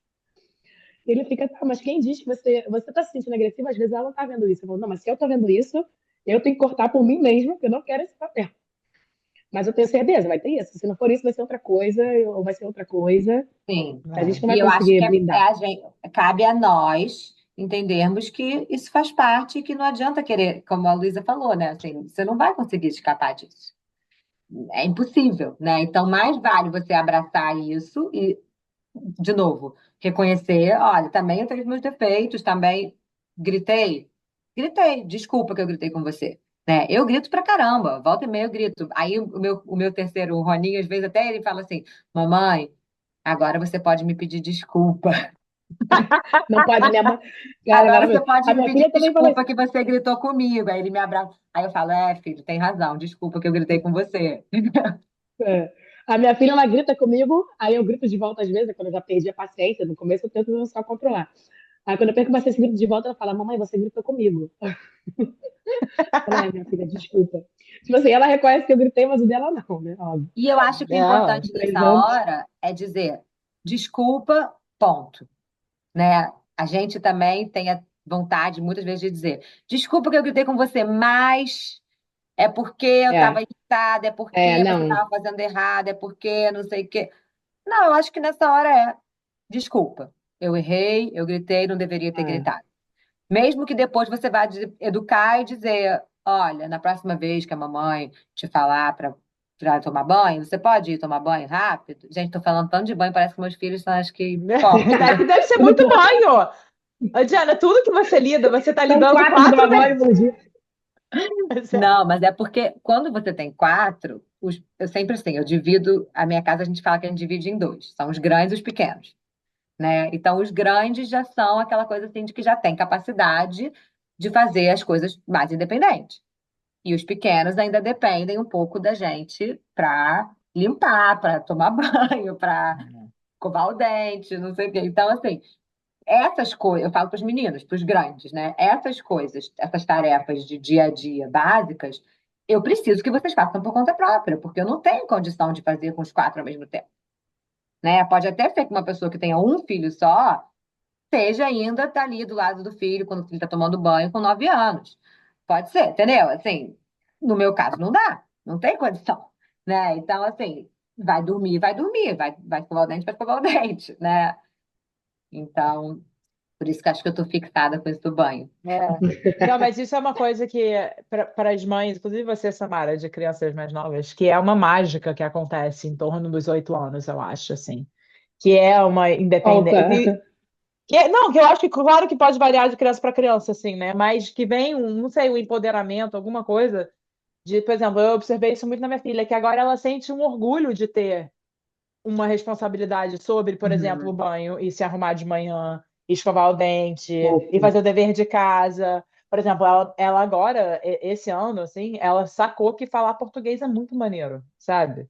E ele fica, tá, mas quem diz que você tá se sentindo agressiva? Às vezes ela não tá vendo isso. Eu falo, não, mas se eu tô vendo isso, eu tenho que cortar por mim mesma, porque eu não quero esse papel. Mas eu tenho certeza, vai ter isso. Se não for isso, vai ser outra coisa, ou vai ser outra coisa. Sim. A gente não E vai eu acho conseguir que blindar. cabe a nós entendermos que isso faz parte e que não adianta querer, como a Luísa falou, né? Assim, você não vai conseguir escapar disso. É impossível, né? Então, mais vale você abraçar isso e, de novo, reconhecer, olha, também eu tenho meus defeitos, também gritei. Gritei, desculpa que eu gritei com você. Né? Eu grito pra caramba, volta e meia eu grito. Aí o meu terceiro, o Roninho, às vezes até ele fala assim, mamãe, agora você pode me pedir desculpa. Não pode, a minha mãe. Cara, Agora você maravilhoso. pode A me minha pedir filha também fala isso. desculpa que você gritou comigo. Aí ele me abraça. Aí eu falo, filho, tem razão, desculpa que eu gritei com você. É. A minha filha, ela grita comigo, aí eu grito de volta às vezes, quando eu já perdi a paciência. No começo eu tento só controlar. Aí quando eu perco a paciência, eu grito de volta, ela fala, mamãe, você gritou comigo. Eu falo, minha filha, desculpa. Tipo assim, ela reconhece que eu gritei, mas o dela não, né? Óbvio. E eu acho que o É, importante 3 nessa anos. hora é dizer desculpa, ponto. Né? A gente também tem a vontade, muitas vezes, de dizer desculpa que eu gritei com você, mas é porque eu estava É, irritada, é porque você não. estava fazendo errado, é porque não sei o quê. Não, eu acho que nessa hora é desculpa. Eu errei, eu gritei, não deveria ter É. gritado. Mesmo que depois você vá educar e dizer, olha, na próxima vez que a mamãe te falar para tomar banho, você pode ir tomar banho rápido? Gente, tô falando tanto de banho, parece que meus filhos são acho que porcos. deve ser Tudo muito por... banho. Ô, Diana, tudo que você lida, você está São lidando 4 de quatro tomar banho vezes. por dia. Não, mas é porque quando você tem quatro, eu sempre assim, eu divido, a minha casa a gente fala que a gente divide em dois, são os grandes e os pequenos. né? Então, os grandes já são aquela coisa assim de que já tem capacidade de fazer as coisas mais independentes. E os pequenos ainda dependem um pouco da gente para limpar, para tomar banho, para escovar o dente, não sei o quê. Então, assim, essas coisas, eu falo para os meninos, para os grandes, né? Essas coisas, essas tarefas de dia a dia básicas, eu preciso que vocês façam por conta própria, porque eu não tenho condição de fazer com os quatro ao mesmo tempo, né? Pode até ser que uma pessoa que tenha um filho só seja ainda tá ali do lado do filho quando o filho está tomando banho com 9 anos. Pode ser, entendeu? Assim, no meu caso não dá, não tem condição, né? Então, assim, vai escovar o dente, vai escovar o dente, né? Então, por isso que acho que eu tô fixada com isso do banho. É. Não, mas isso é uma coisa que, para as mães, inclusive você, Samara, de crianças mais novas, que é uma mágica que acontece em torno dos 8 anos, eu acho, assim. Que é uma Conta. independência. Não, que eu acho que, claro que pode variar de criança para criança, assim, né? Mas que vem um, não sei, um empoderamento, alguma coisa. De, por exemplo, eu observei isso muito na minha filha, que agora ela sente um orgulho de ter uma responsabilidade sobre, por exemplo, o Uhum. banho e se arrumar de manhã, e escovar o dente, e Fofo. fazer o dever de casa. Por exemplo, ela agora, esse ano, assim, ela sacou que falar português é muito maneiro, sabe?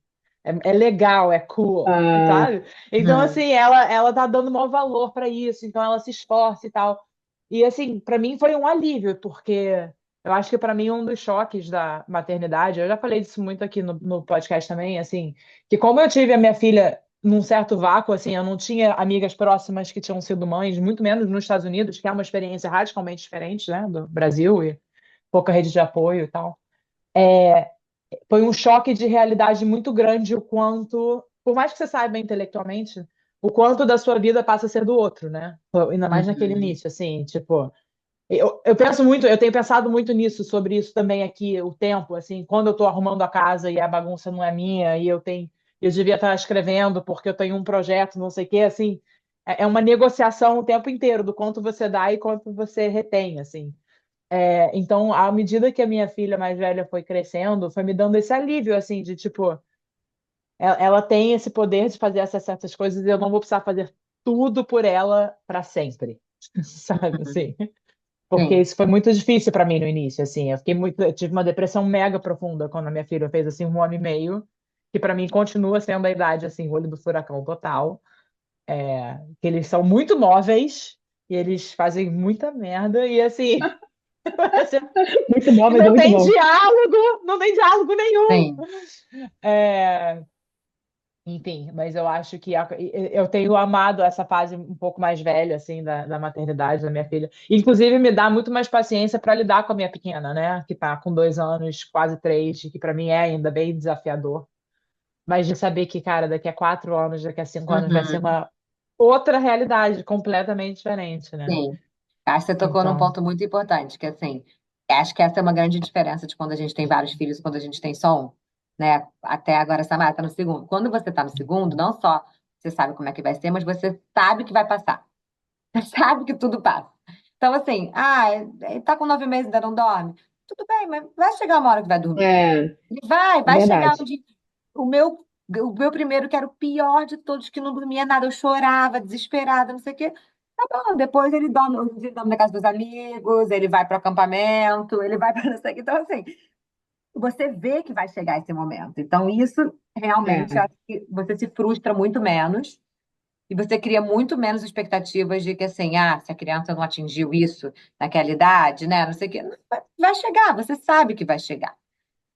É legal, é cool, Ah, sabe? Então, Uhum. assim, ela tá dando maior valor para isso, então ela se esforça e tal. E, assim, para mim foi um alívio, porque eu acho que para mim um dos choques da maternidade, eu já falei disso muito aqui no podcast também, assim, que como eu tive a minha filha num certo vácuo, assim, eu não tinha amigas próximas que tinham sido mães, muito menos nos Estados Unidos, que é uma experiência radicalmente diferente, né, do Brasil e pouca rede de apoio e tal. Foi um choque de realidade muito grande o quanto, por mais que você saiba intelectualmente, o quanto da sua vida passa a ser do outro, né? Ainda mais naquele Uhum. início, assim, tipo, eu penso muito, eu tenho pensado muito nisso, sobre isso também aqui, o tempo, assim, quando eu estou arrumando a casa e a bagunça não é minha, eu devia estar escrevendo porque eu tenho um projeto, não sei o quê, assim, é uma negociação o tempo inteiro do quanto você dá e quanto você retém, assim. Então, à medida que a minha filha mais velha foi crescendo, foi me dando esse alívio, assim, de tipo, ela tem esse poder de fazer essas certas coisas e eu não vou precisar fazer tudo por ela para sempre, sabe, Uhum. assim. Porque Sim. isso foi muito difícil para mim no início, assim. Eu tive uma depressão mega profunda quando a minha filha fez assim 1 ano e meio, que para mim continua sendo a idade assim, o olho do furacão total. Que eles são muito móveis e eles fazem muita merda e assim, muito bom, e mas é não muito tem bom. diálogo, não tem diálogo nenhum. Sim. É, Enfim, mas eu acho que eu tenho amado essa fase um pouco mais velha, assim, da maternidade da minha filha. Inclusive, me dá muito mais paciência para lidar com a minha pequena, né? Que tá com 2 anos, quase três, e que para mim é ainda bem desafiador. Mas de saber que, cara, daqui a 4 anos, daqui a 5 anos vai ser Uhum. uma outra realidade, completamente diferente, né? Sim. Acho que você tocou num Então, ponto muito importante, que assim, acho que essa é uma grande diferença de quando a gente tem vários filhos e quando a gente tem só um, né? Até agora, essa Samara tá no segundo. Quando você tá no segundo, não só você sabe como é que vai ser, mas você sabe que vai passar. Você sabe que tudo passa. Então, assim, ele tá com 9 meses e ainda não dorme. Tudo bem, mas vai chegar uma hora que vai dormir. É, E vai chegar um verdade. dia. O meu primeiro, que era o pior de todos, que não dormia nada, eu chorava, desesperada, não sei o quê. Tá bom, depois ele dorme, hoje em dia ele dorme na casa dos amigos, ele vai para o acampamento, ele vai para não sei o quê. Então, assim, você vê que vai chegar esse momento. Então, isso realmente, É, acho que você se frustra muito menos e você cria muito menos expectativas de que, assim, se a criança não atingiu isso naquela idade, né, não sei o quê. Não, vai chegar, você sabe que vai chegar,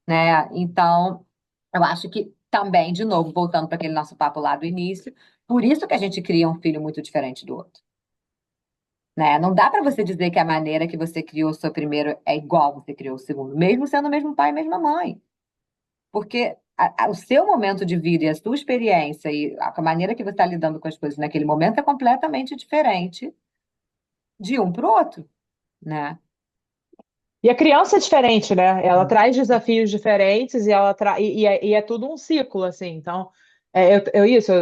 né? Então, eu acho que também, de novo, voltando para aquele nosso papo lá do início, por isso que a gente cria um filho muito diferente do outro, né? Não dá para você dizer que a maneira que você criou o seu primeiro é igual você criou o segundo, mesmo sendo o mesmo pai e mesma mãe, porque o seu momento de vida e a sua experiência e a maneira que você está lidando com as coisas naquele momento é completamente diferente de um para o outro, né? e a criança é diferente, né? Ela traz desafios diferentes e é tudo um ciclo, assim. Então,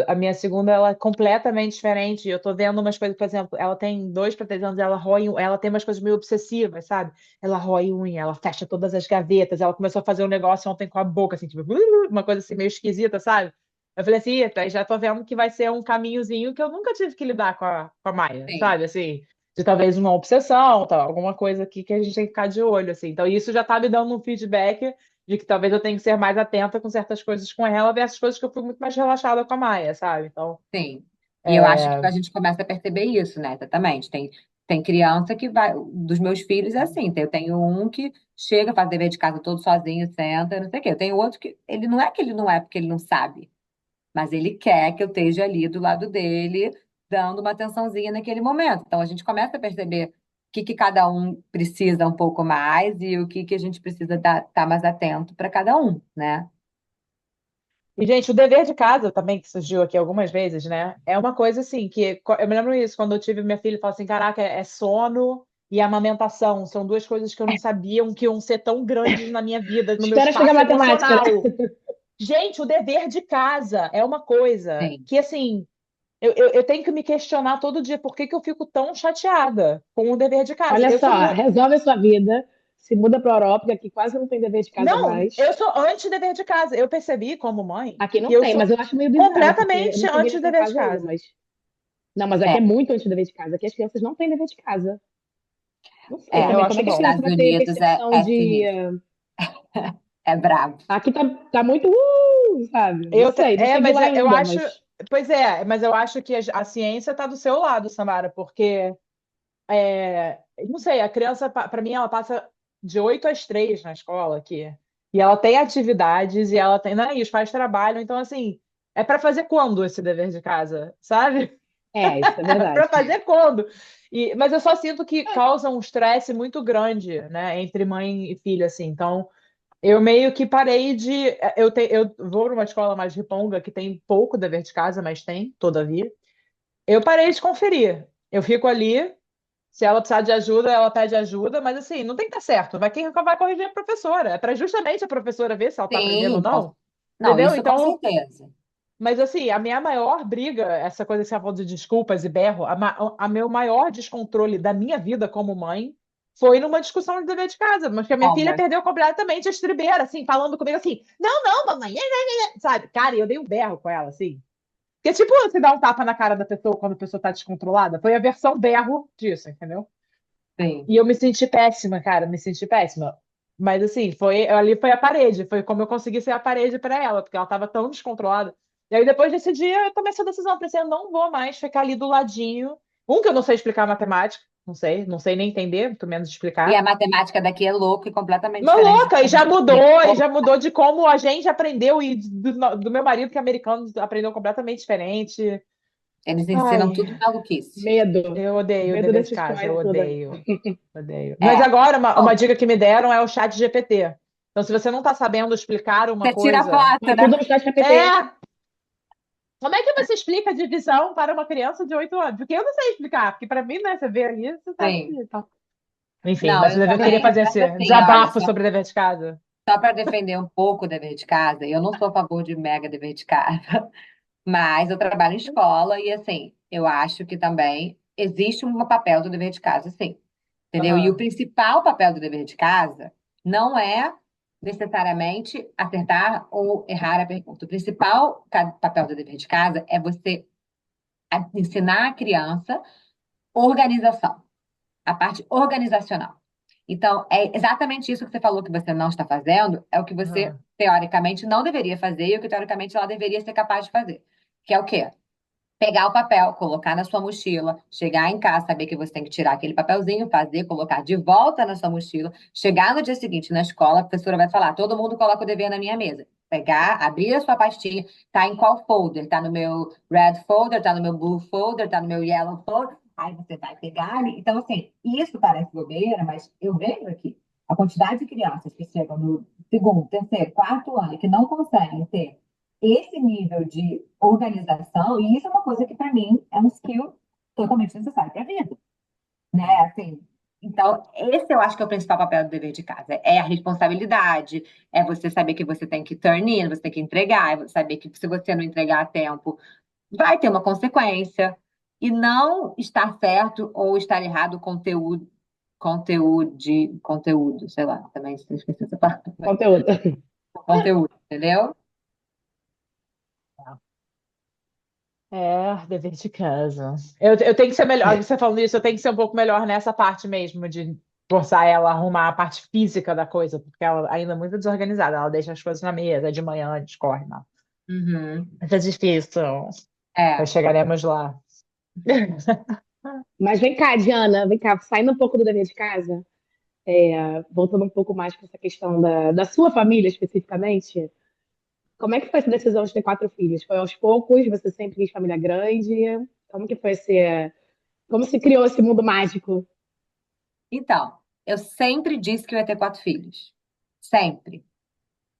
a minha segunda, ela é completamente diferente. Eu tô vendo umas coisas, por exemplo, ela tem 2 para 3 anos, ela tem umas coisas meio obsessivas, sabe? Ela rói unha, ela fecha todas as gavetas, ela começou a fazer um negócio ontem com a boca, assim, tipo, uma coisa assim meio esquisita, sabe? Eu falei assim, "Eita, já tô vendo que vai ser um caminhozinho que eu nunca tive que lidar com a Maia, Sim, sabe? Assim, de talvez uma obsessão, tal, alguma coisa aqui que a gente tem que ficar de olho, assim. Então, isso já tá me dando um feedback de que talvez eu tenha que ser mais atenta com certas coisas com ela versus coisas que eu fui muito mais relaxada com a Maia, sabe? Então, sim. E eu acho que é... a gente começa a perceber isso, né? Exatamente. Tem criança que vai. Dos meus filhos é assim. Eu tenho um que chega, faz dever de casa todo sozinho, senta, não sei o quê. Eu tenho outro que ele não é que ele não é porque ele não sabe, mas ele quer que eu esteja ali do lado dele, dando uma atençãozinha naquele momento. Então a gente começa a perceber o que cada um precisa um pouco mais e o que a gente precisa estar mais atento para cada um, né? E, gente, o dever de casa também, que surgiu aqui algumas vezes, né? É uma coisa assim, que eu me lembro isso, quando eu tive minha filha, eu falo assim, caraca, é sono e amamentação. São duas coisas que eu não sabia que iam ser tão grandes na minha vida, no meu Espera chegar a espaço matemática, né? emocional. Gente, o dever de casa é uma coisa Sim. que, assim, eu tenho que me questionar todo dia por que que eu fico tão chateada com o dever de casa. Olha Eu sou só, muito. resolve a sua vida, se muda para a Europa, que aqui quase não tem dever de casa Não, mais. eu sou anti-dever de casa. Eu percebi, como mãe, Aqui que não eu tem, mas sou eu acho meio bizarro, porque eu completamente não cheguei nessa anti-dever de fase ainda, casa. mas. Não, mas aqui É, é muito antes do dever de casa. Aqui as crianças não têm dever de casa. Não sei é. Eu também, como acho é que a Nos bom. criança Estados vai ter Unidos percepção é de. sinistro, é brabo. Aqui tá muito, sabe? Não sei de Mas lá eu ainda, acho, mas. pois é, mas eu acho que a ciência está do seu lado, Samara, porque não sei, a criança, para mim, ela passa de 8 às 3 na escola aqui. E ela tem atividades e ela tem, né, e os pais trabalham, então assim, é para fazer quando esse dever de casa, sabe? É, isso é É para verdade. fazer quando? Mas eu só sinto que causa um estresse muito grande, né, entre mãe e filha, assim. Então, eu meio que parei de. Eu vou para uma escola mais riponga, que tem pouco dever de casa, mas tem, todavia. Eu parei de conferir. Eu fico ali, se ela precisar de ajuda, ela pede ajuda, mas assim, não tem que estar certo. Quem vai corrigir é a professora. É para justamente a professora ver se ela está aprendendo ou Sim, não. não, Entendeu? isso com Então, certeza. mas assim, a minha maior briga, essa coisa que você falou de desculpas e berro, a meu maior descontrole da minha vida como mãe foi numa discussão de dever de casa, mas que a minha filha Homework. perdeu completamente a estribeira, assim, falando comigo assim, não, não, mamãe, sabe? Cara, e eu dei um berro com ela, assim. Porque, tipo, você dá um tapa na cara da pessoa quando a pessoa tá descontrolada, foi a versão berro disso, entendeu? Sim. E eu me senti péssima, cara, me senti péssima. Mas assim, ali foi a parede, foi como eu consegui ser a parede para ela, porque ela estava tão descontrolada. E aí depois desse dia eu tomei essa decisão, eu pensei, eu não vou mais ficar ali do ladinho. Que eu não sei explicar matemática, não sei nem entender, muito menos E a explicar. matemática daqui é louca e completamente Uma diferente de louca, como e já mudou de como a gente aprendeu, e do meu marido, que é americano, aprendeu completamente diferente. eles ensinam Ai, tudo maluquice. Medo. eu odeio o Medo dever de dessa casa, eu história toda. odeio. Odeio. Mas É. agora, uma Bom, dica que me deram é o chat GPT. Então, se você não está sabendo explicar uma você tira a coisa, foto, Põe né? tudo no chat GPT. é. Como é que você explica divisão para uma criança de 8 anos? Porque eu não sei explicar, porque para mim, né, você vê ali, você sabe Sim. que tá. Enfim, Não, mas eu eu queria também. fazer Mas esse assim, olha, desabafo sobre dever de casa. só para defender um pouco o dever de casa, eu não sou a favor de mega dever de casa, mas eu trabalho em escola e assim, eu acho que também existe um papel do dever de casa, sim. Entendeu? E o Aham, principal papel do dever de casa não é necessariamente acertar ou errar a pergunta. O principal papel do dever de casa é você ensinar a criança organização, a parte organizacional. Então, é exatamente isso que você falou que você não está fazendo, é o que você, aham. teoricamente, não deveria fazer e o que, teoricamente, ela deveria ser capaz de fazer. Que é o quê? Pegar o papel, colocar na sua mochila, chegar em casa, saber que você tem que tirar aquele papelzinho, fazer, colocar de volta na sua mochila, chegar no dia seguinte na escola, a professora vai falar: todo mundo coloca o dever na minha mesa. Pegar, abrir a sua pastinha, tá em qual folder? Tá no meu red folder, tá no meu blue folder, tá no meu yellow folder. Aí você vai pegar ali. Então, assim, isso parece bobeira, mas eu vejo aqui a quantidade de crianças que chegam no segundo, terceiro, quarto ano e que não conseguem ter esse nível de organização, e isso é uma coisa que, para mim, é um skill totalmente necessário para a vida, né? Assim, então, esse eu acho que é o principal papel do dever de casa. É a responsabilidade, é você saber que você tem que turn in, você tem que entregar, é você saber que se você não entregar a tempo, vai ter uma consequência. E não estar certo ou estar errado o conteúdo, sei lá, também esqueci essa parte. Conteúdo. Conteúdo, entendeu? Dever de casa. Eu tenho que ser melhor, você falando isso, eu tenho que ser um pouco melhor nessa parte mesmo, de forçar ela a arrumar a parte física da coisa, porque ela ainda é muito desorganizada, ela deixa as coisas na mesa, de manhã, discorre, não. Uhum. Mas é difícil, É. mas chegaremos lá. Mas vem cá, Diana, vem cá, saindo um pouco do dever de casa, voltando um pouco mais para essa questão da sua família especificamente, como é que foi essa decisão de ter quatro filhos? Foi aos poucos? Você sempre quis família grande? Como que foi como se criou esse mundo mágico? Então, eu sempre disse que eu ia ter quatro filhos. Sempre.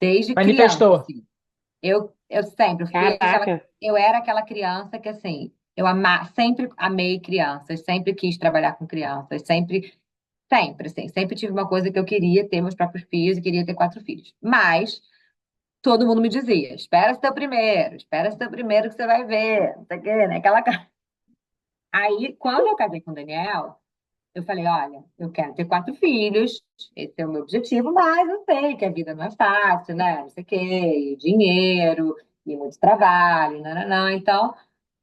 Desde criança, Manifestou. assim. Eu sempre fui aquela, Caraca, eu era aquela criança que assim, sempre amei crianças, sempre quis trabalhar com crianças, sempre, assim, sempre tive uma coisa que eu queria ter meus próprios filhos e queria ter quatro filhos. Mas todo mundo me dizia, espera seu primeiro que você vai ver, não sei o quê, né? Aí, quando eu casei com o Daniel, eu falei, olha, eu quero ter quatro filhos, esse é o meu objetivo, mas eu sei que a vida não é fácil, né? Não sei o quê, e dinheiro, e muito trabalho, nananã. Então,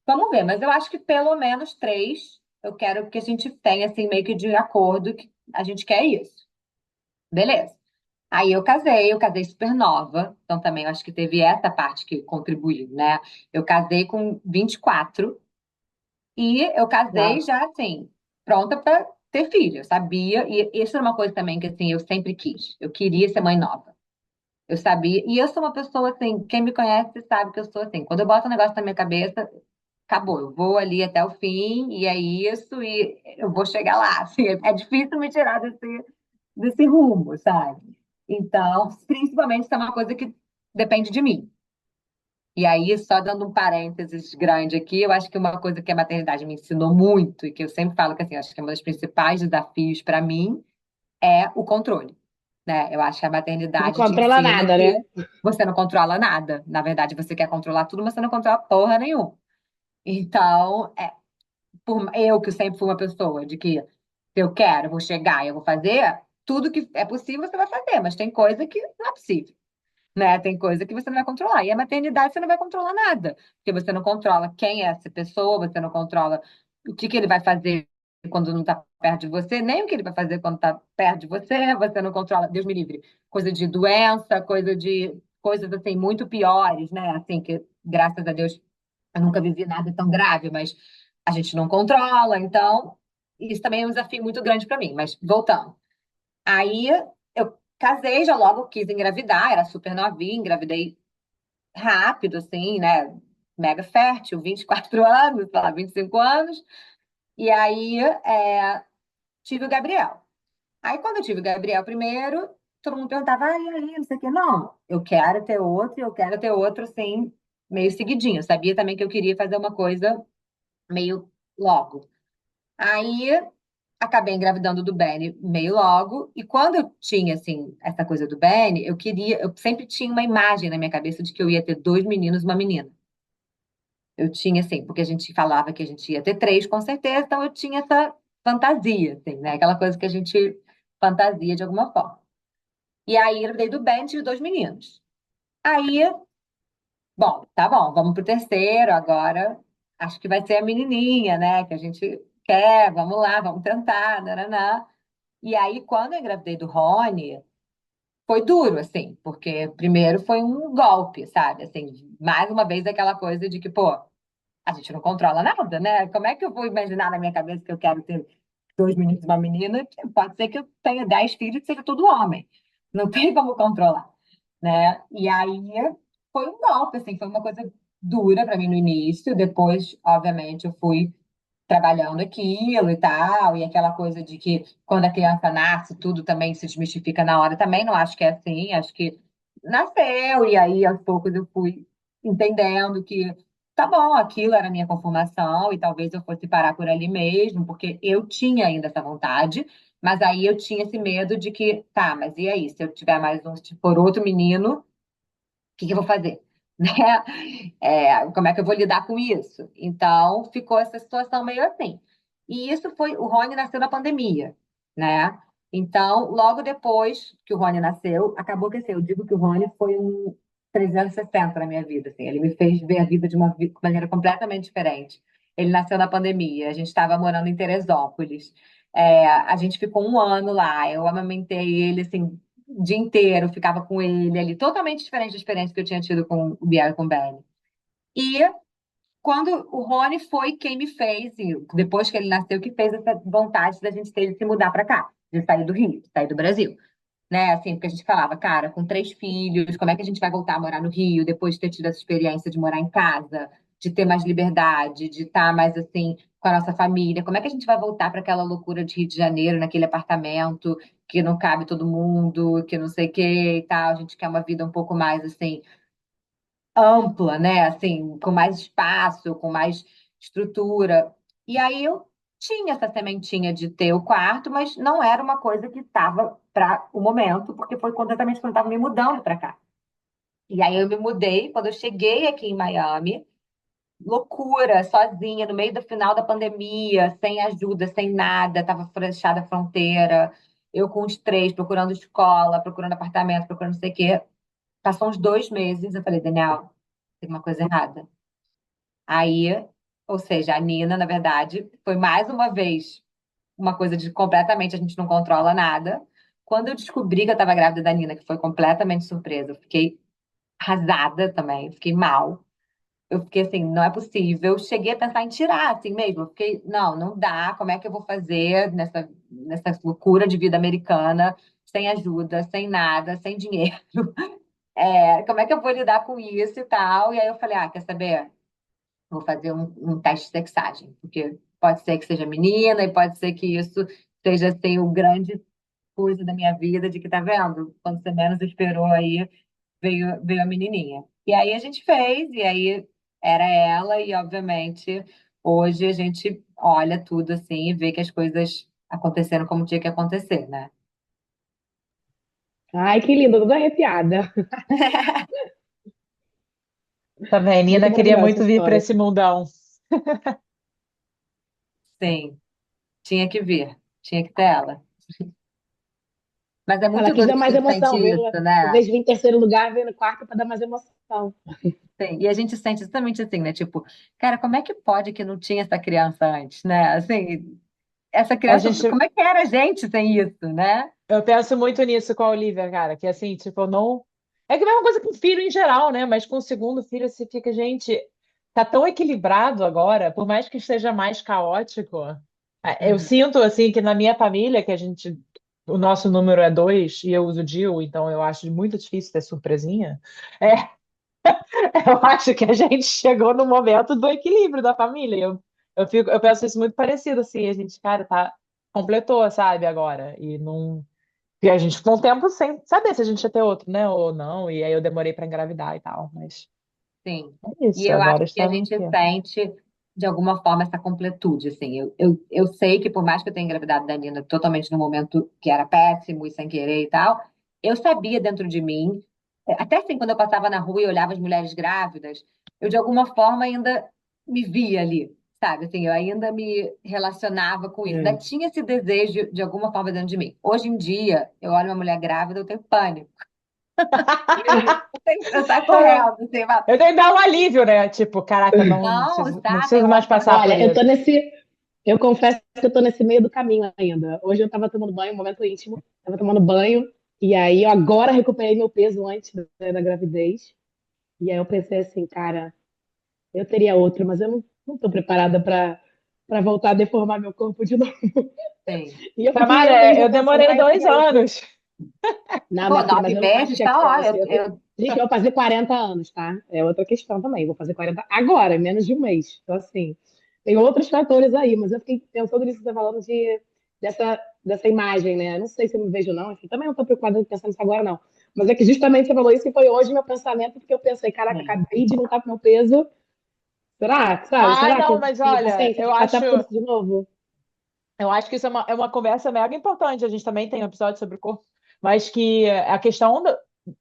vamos ver. Mas eu acho que pelo menos três eu quero que a gente tenha, assim, meio que de acordo que a gente quer isso. Beleza. Aí eu casei super nova, então também eu acho que teve essa parte que contribuiu, né? Eu casei com 24 e eu casei uau. já assim, pronta para ter filho, eu sabia, e isso era uma coisa também que assim, eu sempre quis. Eu queria ser mãe nova. Eu sabia, e eu sou uma pessoa assim, quem me conhece sabe que eu sou assim. Quando eu boto um negócio na minha cabeça, acabou, eu vou ali até o fim, e é isso, e eu vou chegar lá. Assim, é difícil me tirar desse rumo, sabe? Então, principalmente se é uma coisa que depende de mim. E aí, só dando um parênteses grande aqui, eu acho que uma coisa que a maternidade me ensinou muito, e que eu sempre falo que assim, acho que é um dos principais desafios para mim, é o controle, né? Eu acho que a Não maternidade te controla ensina nada, né? que você não controla nada. Na verdade, você quer controlar tudo, mas você não controla porra nenhuma. Então, eu que sempre fui uma pessoa de que se eu quero, eu vou chegar, eu vou fazer, tudo que é possível você vai fazer, mas tem coisa que não é possível, né? Tem coisa que você não vai controlar. E a maternidade você não vai controlar nada, porque você não controla quem é essa pessoa, você não controla o que ele vai fazer quando não está perto de você, nem o que ele vai fazer quando está perto de você não controla, Deus me livre, coisa de doença, coisas assim muito piores, né? Assim que graças a Deus eu nunca vivi nada tão grave, mas a gente não controla, então isso também é um desafio muito grande para mim. Mas voltando. Aí eu casei, já logo quis engravidar, era super novinha, engravidei rápido, assim, né? Mega fértil, 24 anos, sei lá, 25 anos. E aí tive o Gabriel. Aí quando eu tive o Gabriel primeiro, todo mundo perguntava, e aí, não sei o quê. Não, eu quero ter outro, assim, meio seguidinho. Eu sabia também que eu queria fazer uma coisa meio logo. Aí acabei engravidando do Benny meio logo, e quando eu tinha, assim, essa coisa do Benny, eu sempre tinha uma imagem na minha cabeça de que eu ia ter dois meninos e uma menina. Eu tinha, assim, porque a gente falava que a gente ia ter três, com certeza, então eu tinha essa fantasia, assim, né? Aquela coisa que a gente fantasia de alguma forma. E aí, eu engravidei do Benny e tive dois meninos. Aí, bom, tá bom, vamos pro terceiro agora. Acho que vai ser a menininha, né? Que a gente quer, vamos lá, vamos tentar, nananá. E aí, quando eu engravidei do Rony, foi duro, assim, porque primeiro foi um golpe, sabe? Assim, mais uma vez aquela coisa de que, pô, a gente não controla nada, né? Como é que eu vou imaginar na minha cabeça que eu quero ter dois meninos e uma menina? Pode ser que eu tenha 10 filhos e seja tudo homem. Não tem como controlar, né? E aí foi um golpe, assim, foi uma coisa dura para mim no início. Depois, obviamente, eu fui trabalhando aquilo e tal, e aquela coisa de que quando a criança nasce, tudo também se desmistifica na hora. Também não acho que é assim, acho que nasceu, e aí aos poucos eu fui entendendo que tá bom, aquilo era a minha conformação, e talvez eu fosse parar por ali mesmo, porque eu tinha ainda essa vontade, mas aí eu tinha esse medo de que, tá, mas e aí, se eu tiver mais um, se for outro menino, o que que eu vou fazer? Né? Como é que eu vou lidar com isso? Então, ficou essa situação meio assim. E isso foi, o Rony nasceu na pandemia, né? Então, logo depois que o Rony nasceu, acabou que assim, eu digo que o Rony foi um 360 na minha vida, assim. Ele me fez ver a vida de uma maneira completamente diferente. Ele nasceu na pandemia, a gente estava morando em Teresópolis. A gente ficou um ano lá, eu amamentei ele, assim, o dia inteiro, ficava com ele ali, totalmente diferente da experiência que eu tinha tido com o Biel e com o Benny. E quando o Rony foi quem me fez, e depois que ele nasceu, que fez essa vontade da gente ter de se mudar para cá, de sair do Rio, de sair do Brasil, né? Assim, porque a gente falava, cara, com 3 filhos, como é que a gente vai voltar a morar no Rio depois de ter tido essa experiência de morar em casa, de ter mais liberdade, de estar mais assim com a nossa família? Como é que a gente vai voltar para aquela loucura de Rio de Janeiro, naquele apartamento que não cabe todo mundo, que não sei o que e tal? A gente quer uma vida um pouco mais assim ampla, né? Assim, com mais espaço, com mais estrutura. E aí eu tinha essa sementinha de ter o quarto, mas não era uma coisa que estava para o momento, porque foi completamente quando eu estava me mudando para cá. E aí eu me mudei, quando eu cheguei aqui em Miami, loucura, sozinha, no meio do final da pandemia, sem ajuda, sem nada, estava fechada a fronteira, eu com os três, procurando escola, procurando apartamento, procurando não sei o quê. Passou uns 2 meses, eu falei, Daniel, tem uma coisa errada. Aí, ou seja, a Nina, na verdade, foi mais uma vez uma coisa de completamente a gente não controla nada. Quando eu descobri que eu estava grávida da Nina, que foi completamente surpresa, eu fiquei arrasada também, fiquei mal. Eu fiquei assim, não é possível. Cheguei a pensar em tirar, assim mesmo. Eu fiquei, não, não dá. Como é que eu vou fazer nessa loucura de vida americana, sem ajuda, sem nada, sem dinheiro? Como é que eu vou lidar com isso e tal? E aí eu falei, quer saber? Vou fazer um teste de sexagem, porque pode ser que seja menina e pode ser que isso seja assim, o grande coisa da minha vida, de que tá vendo? Quando você menos esperou aí, veio a menininha. E aí a gente fez, e aí era ela, e obviamente hoje a gente olha tudo assim e vê que as coisas aconteceram como tinha que acontecer, né? Ai, que lindo, toda arrepiada. Também, Muito Nina queria maravilhosa essa muito vir para história. esse mundão. Sim, tinha que vir, tinha que ter ela. Mas é Ela muito quis doido dar que a mais gente sente emoção, viu? isso, Em né? vez de vir em terceiro lugar, veio no quarto para dar mais emoção. Sim, e a gente sente exatamente assim, né? Tipo, cara, como é que pode que não tinha essa criança antes, né? Assim, essa A criança, gente, como é que era a gente sem isso, né? eu penso muito nisso com a Olivia, cara, que assim, tipo, não. É que é a mesma coisa com filho em geral, né? Mas com o segundo filho você fica, gente, tá tão equilibrado agora, por mais que esteja mais caótico. Eu Uhum. sinto, assim, que na minha família, que a gente. O nosso número é 2 e eu uso o Jill, então eu acho muito difícil ter surpresinha. É, eu acho que a gente chegou no momento do equilíbrio da família. Eu penso isso muito parecido, assim, a gente, cara, tá, completou, sabe, agora. E não. E a gente ficou um tempo sem saber se a gente ia ter outro, né? Ou não. E aí eu demorei para engravidar e tal. Mas Sim. é E isso, eu acho agora que a estamos gente aqui. sente, de alguma forma, essa completude, assim. Eu sei que por mais que eu tenha engravidado da Nina totalmente no momento que era péssimo e sem querer e tal, eu sabia dentro de mim, até assim, quando eu passava na rua e olhava as mulheres grávidas, eu de alguma forma ainda me via ali, sabe? Assim, eu ainda me relacionava com isso. Ainda É. tinha esse desejo de alguma forma dentro de mim. Hoje em dia, eu olho uma mulher grávida, eu tenho pânico. Eu saio correndo, assim, Eu tenho que dar um alívio, né? Tipo, caraca, não, não sabe? preciso Eu mais acho passar por Olha, isso. eu confesso que eu tô nesse meio do caminho ainda. Hoje eu tava tomando banho, um momento íntimo, tava tomando banho, e aí eu agora recuperei meu peso antes da gravidez. E aí eu pensei assim, cara, eu teria outro, mas eu não tô preparada para voltar a deformar meu corpo de novo. sim. E eu fiquei Tamara, eu mesma eu pensando, demorei ah, eu dois teria outro. anos. Não, Pô, minha filha, mas nove eu não acho meses, que é tá lá. assim, gente, eu vou fazer 40 anos, tá? É outra questão também. Eu vou fazer 40 agora, em menos de um mês. Então, assim, tem outros fatores aí, mas eu fiquei pensando nisso que você tá falando dessa imagem, né? Eu não sei se eu me vejo, não. Enfim, também não tô preocupada pensando nisso agora, não. Mas é que justamente você falou isso e foi hoje meu pensamento, porque eu pensei, caraca, Sim. acabei de voltar pro meu peso. Será? Sabe? Ai, Será que não, eu mas tenho olha, paciência de passar por isso de novo? eu acho que isso é uma conversa mega importante. A gente também tem um episódio sobre o corpo, mas que a questão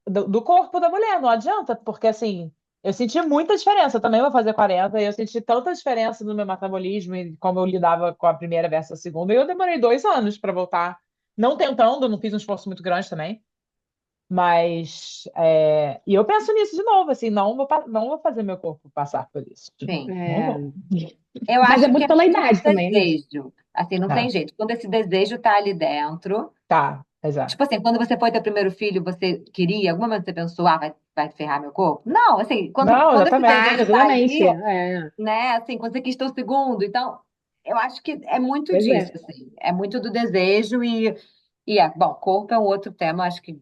do corpo da mulher não adianta, porque assim, eu senti muita diferença. Eu também vou fazer 40 e eu senti tanta diferença no meu metabolismo e como eu lidava com a primeira versus a segunda, e eu demorei 2 anos para voltar. Não tentando, não fiz um esforço muito grande também. E eu penso nisso de novo, assim, não vou fazer meu corpo passar por isso. Tipo, Sim. não É, vou. Eu mas é acho que muito é pela muito do idade também, né? desejo. Assim, não tem É, jeito. Quando esse desejo tá ali dentro. tá, exato. Tipo assim, quando você foi ter o primeiro filho, você queria, algum momento você pensou, vai ferrar meu corpo? Não, assim, Não, quando esse Claro, desejo tá exatamente. ali, É, né, assim, quando você quis ter o segundo, então, eu acho que é muito pois disso, é. assim, é muito do desejo bom, corpo é um outro tema, acho que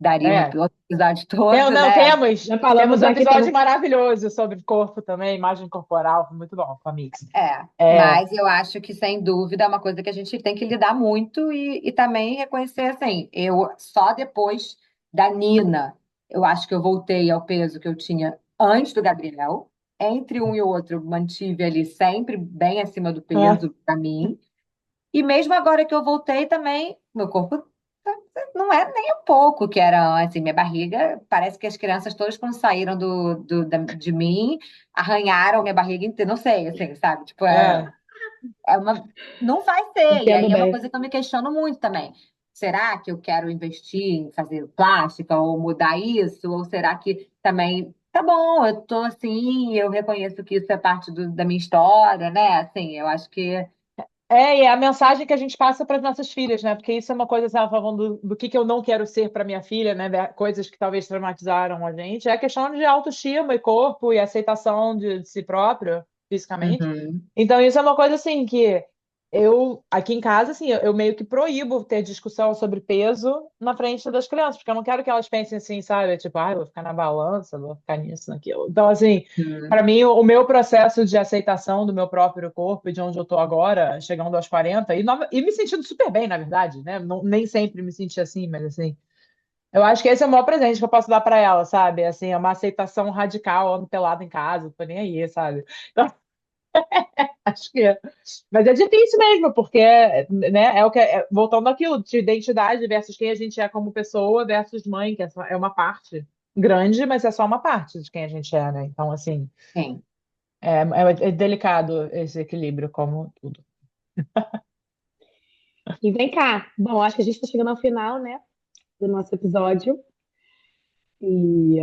daria É. outro episódio todo, Não, né? Já temos falamos um aqui, episódio temos. maravilhoso sobre corpo também, imagem corporal, foi muito bom com a Mix. É, É, mas eu acho que, sem dúvida, é uma coisa que a gente tem que lidar muito e também reconhecer, assim, eu só depois da Nina, eu acho que eu voltei ao peso que eu tinha antes do Gabriel. Entre um e o outro, eu mantive ali sempre bem acima do é, peso para mim. E mesmo agora que eu voltei também, meu corpo não é nem um pouco que era antes. Assim, minha barriga, parece que as crianças todas, quando saíram de mim, arranharam minha barriga inteira. Não sei, assim, sabe? Tipo, é. é uma. Não vai ser. E Entendo aí é uma bem. coisa que eu me questiono muito também. Será que eu quero investir em fazer plástica ou mudar isso? Ou será que também. Tá bom, eu tô assim, eu reconheço que isso é parte da minha história, né? Assim, eu acho que. E é a mensagem que a gente passa para as nossas filhas, né? Porque isso é uma coisa, você estava falando do que eu não quero ser para minha filha, né? Coisas que talvez traumatizaram a gente. É a questão de autoestima e corpo e aceitação de si próprio, fisicamente. Uhum. Então, isso é uma coisa assim que aqui em casa, assim, eu meio que proíbo ter discussão sobre peso na frente das crianças, porque eu não quero que elas pensem assim, sabe? Tipo, eu vou ficar na balança, vou ficar nisso, naquilo. Então, assim, para Uhum. mim, o meu processo de aceitação do meu próprio corpo e de onde eu tô agora, chegando aos 40, e me sentindo super bem, na verdade, né? Nem sempre me senti assim, mas assim. Eu acho que esse é o maior presente que eu posso dar para ela, sabe? Assim, é uma aceitação radical, ando pelado em casa, não tô nem aí, sabe? Então, acho que é. Mas é difícil mesmo, porque né, é o que voltando àquilo de identidade versus quem a gente é como pessoa versus mãe, que é uma parte grande, mas é só uma parte de quem a gente é, né? Então, assim, Sim. é delicado esse equilíbrio, como tudo. E vem cá. Bom, acho que a gente está chegando ao final, né, do nosso episódio. E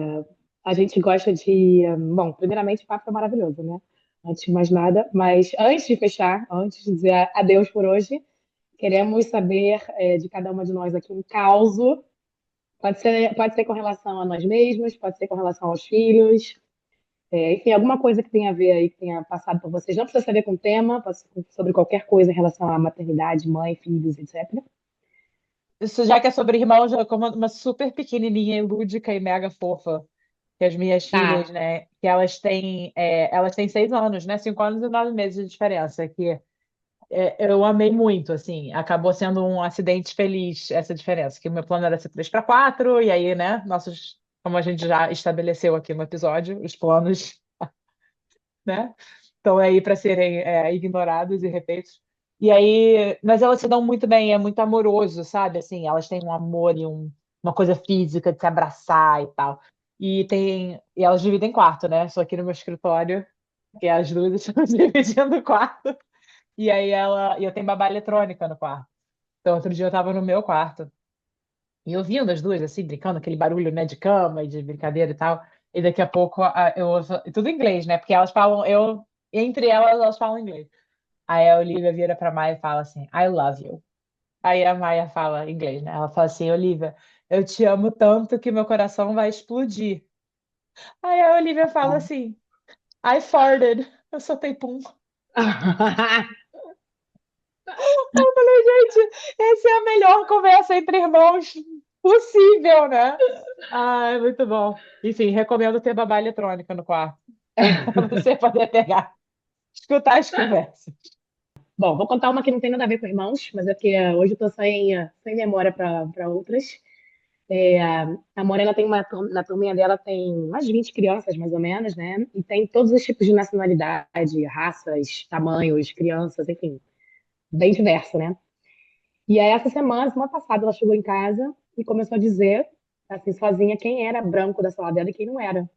a gente gosta de. Bom, primeiramente, o papo é maravilhoso, né? Antes de mais nada. Mas antes de fechar, antes de dizer adeus por hoje, queremos saber de cada uma de nós aqui um causo. Pode ser com relação a nós mesmos, pode ser com relação aos filhos. Enfim, alguma coisa que tenha a ver aí, que tenha passado por vocês. Não precisa saber com o tema, pode ser sobre qualquer coisa em relação à maternidade, mãe, filhos, etc. Isso já que é sobre irmãos, eu como uma super pequenininha, e lúdica e mega fofa, que as minhas filhas, Tá. né? Que elas têm 6 anos, né? 5 anos e 9 meses de diferença. Eu amei muito, assim. Acabou sendo um acidente feliz essa diferença. Que o meu plano era ser 3 para 4, e aí, né? Como a gente já estabeleceu aqui no episódio, os planos, né? Estão aí para serem ignorados e refeitos. E aí, mas elas se dão muito bem, é muito amoroso, sabe? Assim, elas têm um amor e uma coisa física de se abraçar e tal. E elas dividem quarto, né? Só aqui no meu escritório, que as duas estão dividindo o quarto. E eu tenho babá eletrônica no quarto. Então, outro dia eu tava no meu quarto e ouvindo as duas, assim, brincando, aquele barulho, né, de cama e de brincadeira e tal. E daqui a pouco eu ouço, tudo em inglês, né? Porque elas falam, entre elas falam inglês. Aí a Olivia vira pra Maia e fala assim, I love you. Aí a Maia fala em inglês, né? Ela fala assim, Olivia, eu te amo tanto que meu coração vai explodir. Aí a Olivia fala assim, I farted. Eu soltei pum. Eu falei, gente, essa é a melhor conversa entre irmãos possível, né? Ah, é muito bom. Enfim, recomendo ter babá eletrônica no quarto, para você poder pegar, escutar as conversas. Bom, vou contar uma que não tem nada a ver com irmãos, mas é porque hoje eu tô sem memória para outras. A Morena tem na turminha dela tem umas 20 crianças, mais ou menos, né? E tem todos os tipos de nacionalidade, raças, tamanhos, crianças, enfim, bem diverso, né? E aí, semana passada, ela chegou em casa e começou a dizer, assim, sozinha, quem era branco da sala dela e quem não era.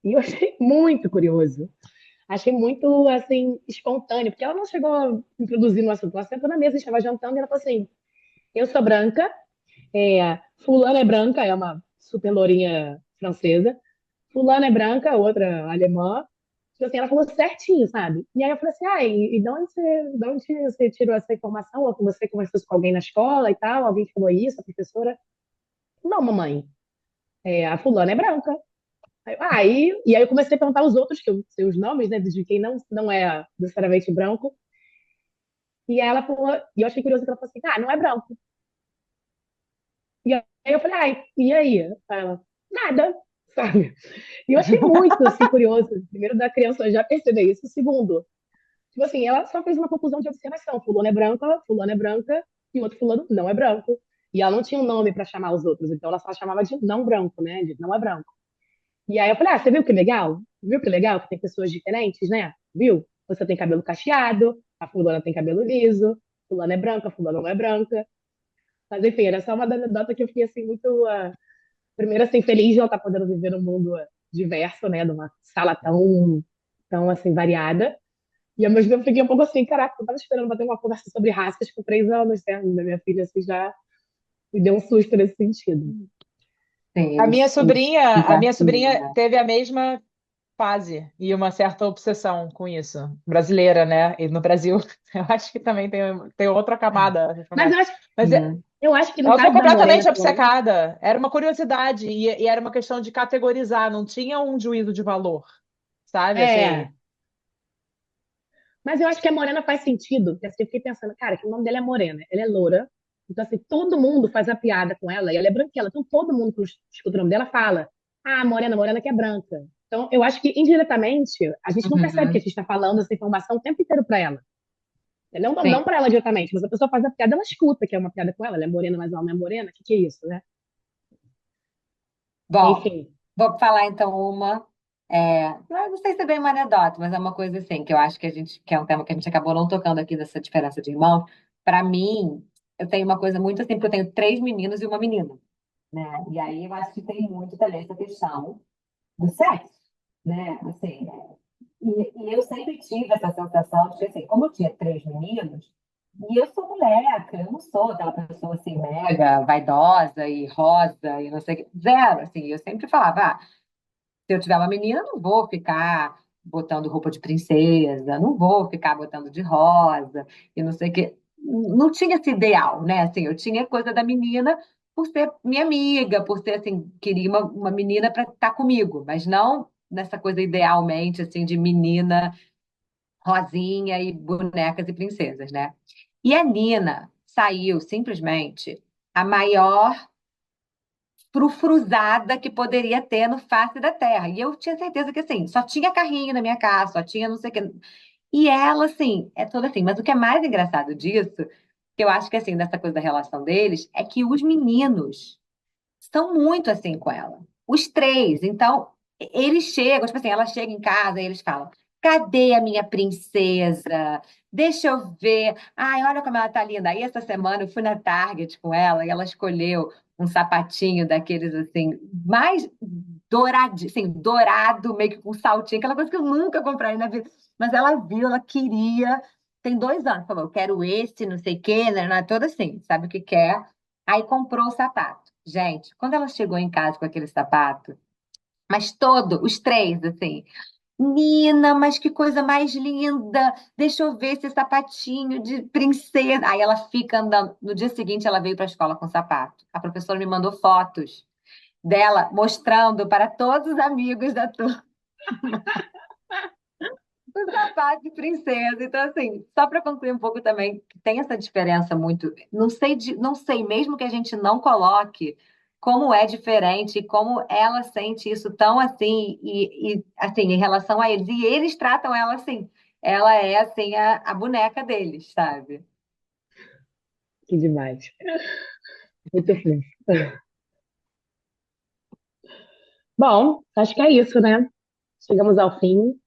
E eu achei muito curioso. Achei muito, assim, espontâneo, porque ela não chegou a introduzir no assunto. Ela sentou na mesa, a gente estava jantando, e ela falou assim: eu sou branca Fulana é branca, é uma super lourinha francesa. Fulana é branca, outra alemã. Tipo assim, ela falou certinho, sabe? E aí eu falei assim, e de onde você tirou essa informação? Ou que você conversou com alguém na escola e tal? Alguém falou isso, a professora? Não, mamãe, a fulana é branca. E aí eu comecei a perguntar os outros, que eu sei os nomes, né, de quem não é necessariamente branco. E aí ela falou, e eu achei curioso que ela falou assim, não é branco. E aí eu falei, e aí? Ela, nada, sabe? E eu achei muito, assim, curioso. Primeiro, da criança já perceber isso. Segundo, tipo assim, ela só fez uma conclusão de observação. Fulano é branca, e o outro fulano não é branco. E ela não tinha um nome para chamar os outros, então ela só chamava de não branco, né? De não é branco. E aí eu falei, você viu que legal? Viu que legal que tem pessoas diferentes, né? Viu? Você tem cabelo cacheado, a fulana tem cabelo liso, fulana é branca, fulana não é branca. Mas enfim, era só uma anedota que eu fiquei assim muito, primeiro assim, feliz de ela estar podendo viver num mundo diverso, né? Numa sala tão assim, variada. E ao mesmo tempo fiquei um pouco assim, caraca, eu tava esperando bater uma conversa sobre raças com 3 anos, né? Da minha filha, assim, já me deu um susto nesse sentido. Sim, A minha os sobrinha, a minha desafios, sobrinha né? teve a mesma fase e uma certa obsessão com isso, brasileira, né? E no Brasil, eu acho que também tem outra camada dessa Mas conversa. eu acho, Mas Uhum. eu acho que no ela ficou caso da Morena, completamente pelo menos, obcecada. Era uma curiosidade e era uma questão de categorizar, não tinha um juízo de valor, sabe? é. Assim, Mas eu acho que a Morena faz sentido, porque assim, eu fiquei pensando, cara, que o nome dela é Morena, ela é loura, então assim, todo mundo faz a piada com ela, e ela é branquela, então todo mundo que escuta o nome dela fala, Morena, Morena que é branca. Então eu acho que indiretamente, a gente não percebe que a Uhum. gente está falando essa informação o tempo inteiro para ela. Não Sim. para ela diretamente, mas a pessoa faz a piada, ela escuta que é uma piada com ela, ela é morena, mas ela não é morena, o que que é isso, né? Bom, Enfim. vou falar então uma. Não sei se é bem uma anedota, mas é uma coisa assim, que eu acho que que é um tema que a gente acabou não tocando aqui dessa diferença de irmãos. Para mim, eu tenho uma coisa muito assim, porque eu tenho 3 meninos e uma menina, né? E aí eu acho que tem muito também essa questão do sexo, né? Assim, e eu sempre tive essa sensação de que, assim, como eu tinha 3 meninos, e eu sou moleca, eu não sou aquela pessoa assim, mega vaidosa e rosa e não sei o que. Zero, assim, eu sempre falava, se eu tiver uma menina, eu não vou ficar botando roupa de princesa, não vou ficar botando de rosa e não sei o que. Não tinha esse ideal, né? Assim, eu tinha coisa da menina por ser minha amiga, por ser assim, queria uma menina para estar comigo, mas não nessa coisa idealmente assim de menina rosinha e bonecas e princesas, né? E a Nina saiu simplesmente a maior frufruzada que poderia ter no face da terra. E eu tinha certeza que, assim, só tinha carrinho na minha casa, só tinha não sei o quê. E ela, assim, é toda assim. Mas o que é mais engraçado disso, que eu acho que, assim, dessa coisa da relação deles, é que os meninos são muito assim com ela. Os três. Então, eles chegam, tipo assim, ela chega em casa e eles falam: cadê a minha princesa? Deixa eu ver. Ai, olha como ela tá linda. Aí, essa semana, eu fui na Target com ela e ela escolheu um sapatinho daqueles assim, mais dourado, assim, dourado, meio que com saltinho, aquela coisa que eu nunca compraria na vida. Mas ela viu, ela queria. Tem 2 anos, falou, eu quero esse, não sei o quê, né? Toda assim, sabe o que quer? Aí comprou o sapato. Gente, quando ela chegou em casa com aquele sapato, mas todo, os três, assim, Nina, mas que coisa mais linda! Deixa eu ver esse sapatinho de princesa. Aí ela fica andando. No dia seguinte, ela veio para a escola com o sapato. A professora me mandou fotos dela mostrando para todos os amigos da turma o sapato de princesa. Então, assim, só para concluir um pouco também, tem essa diferença muito. Não sei, mesmo que a gente não coloque como é diferente, como ela sente isso tão assim, assim, em relação a eles. E eles tratam ela assim. Ela é assim a boneca deles, sabe? Que demais. Muito fofo. Bom, acho que é isso, né? Chegamos ao fim.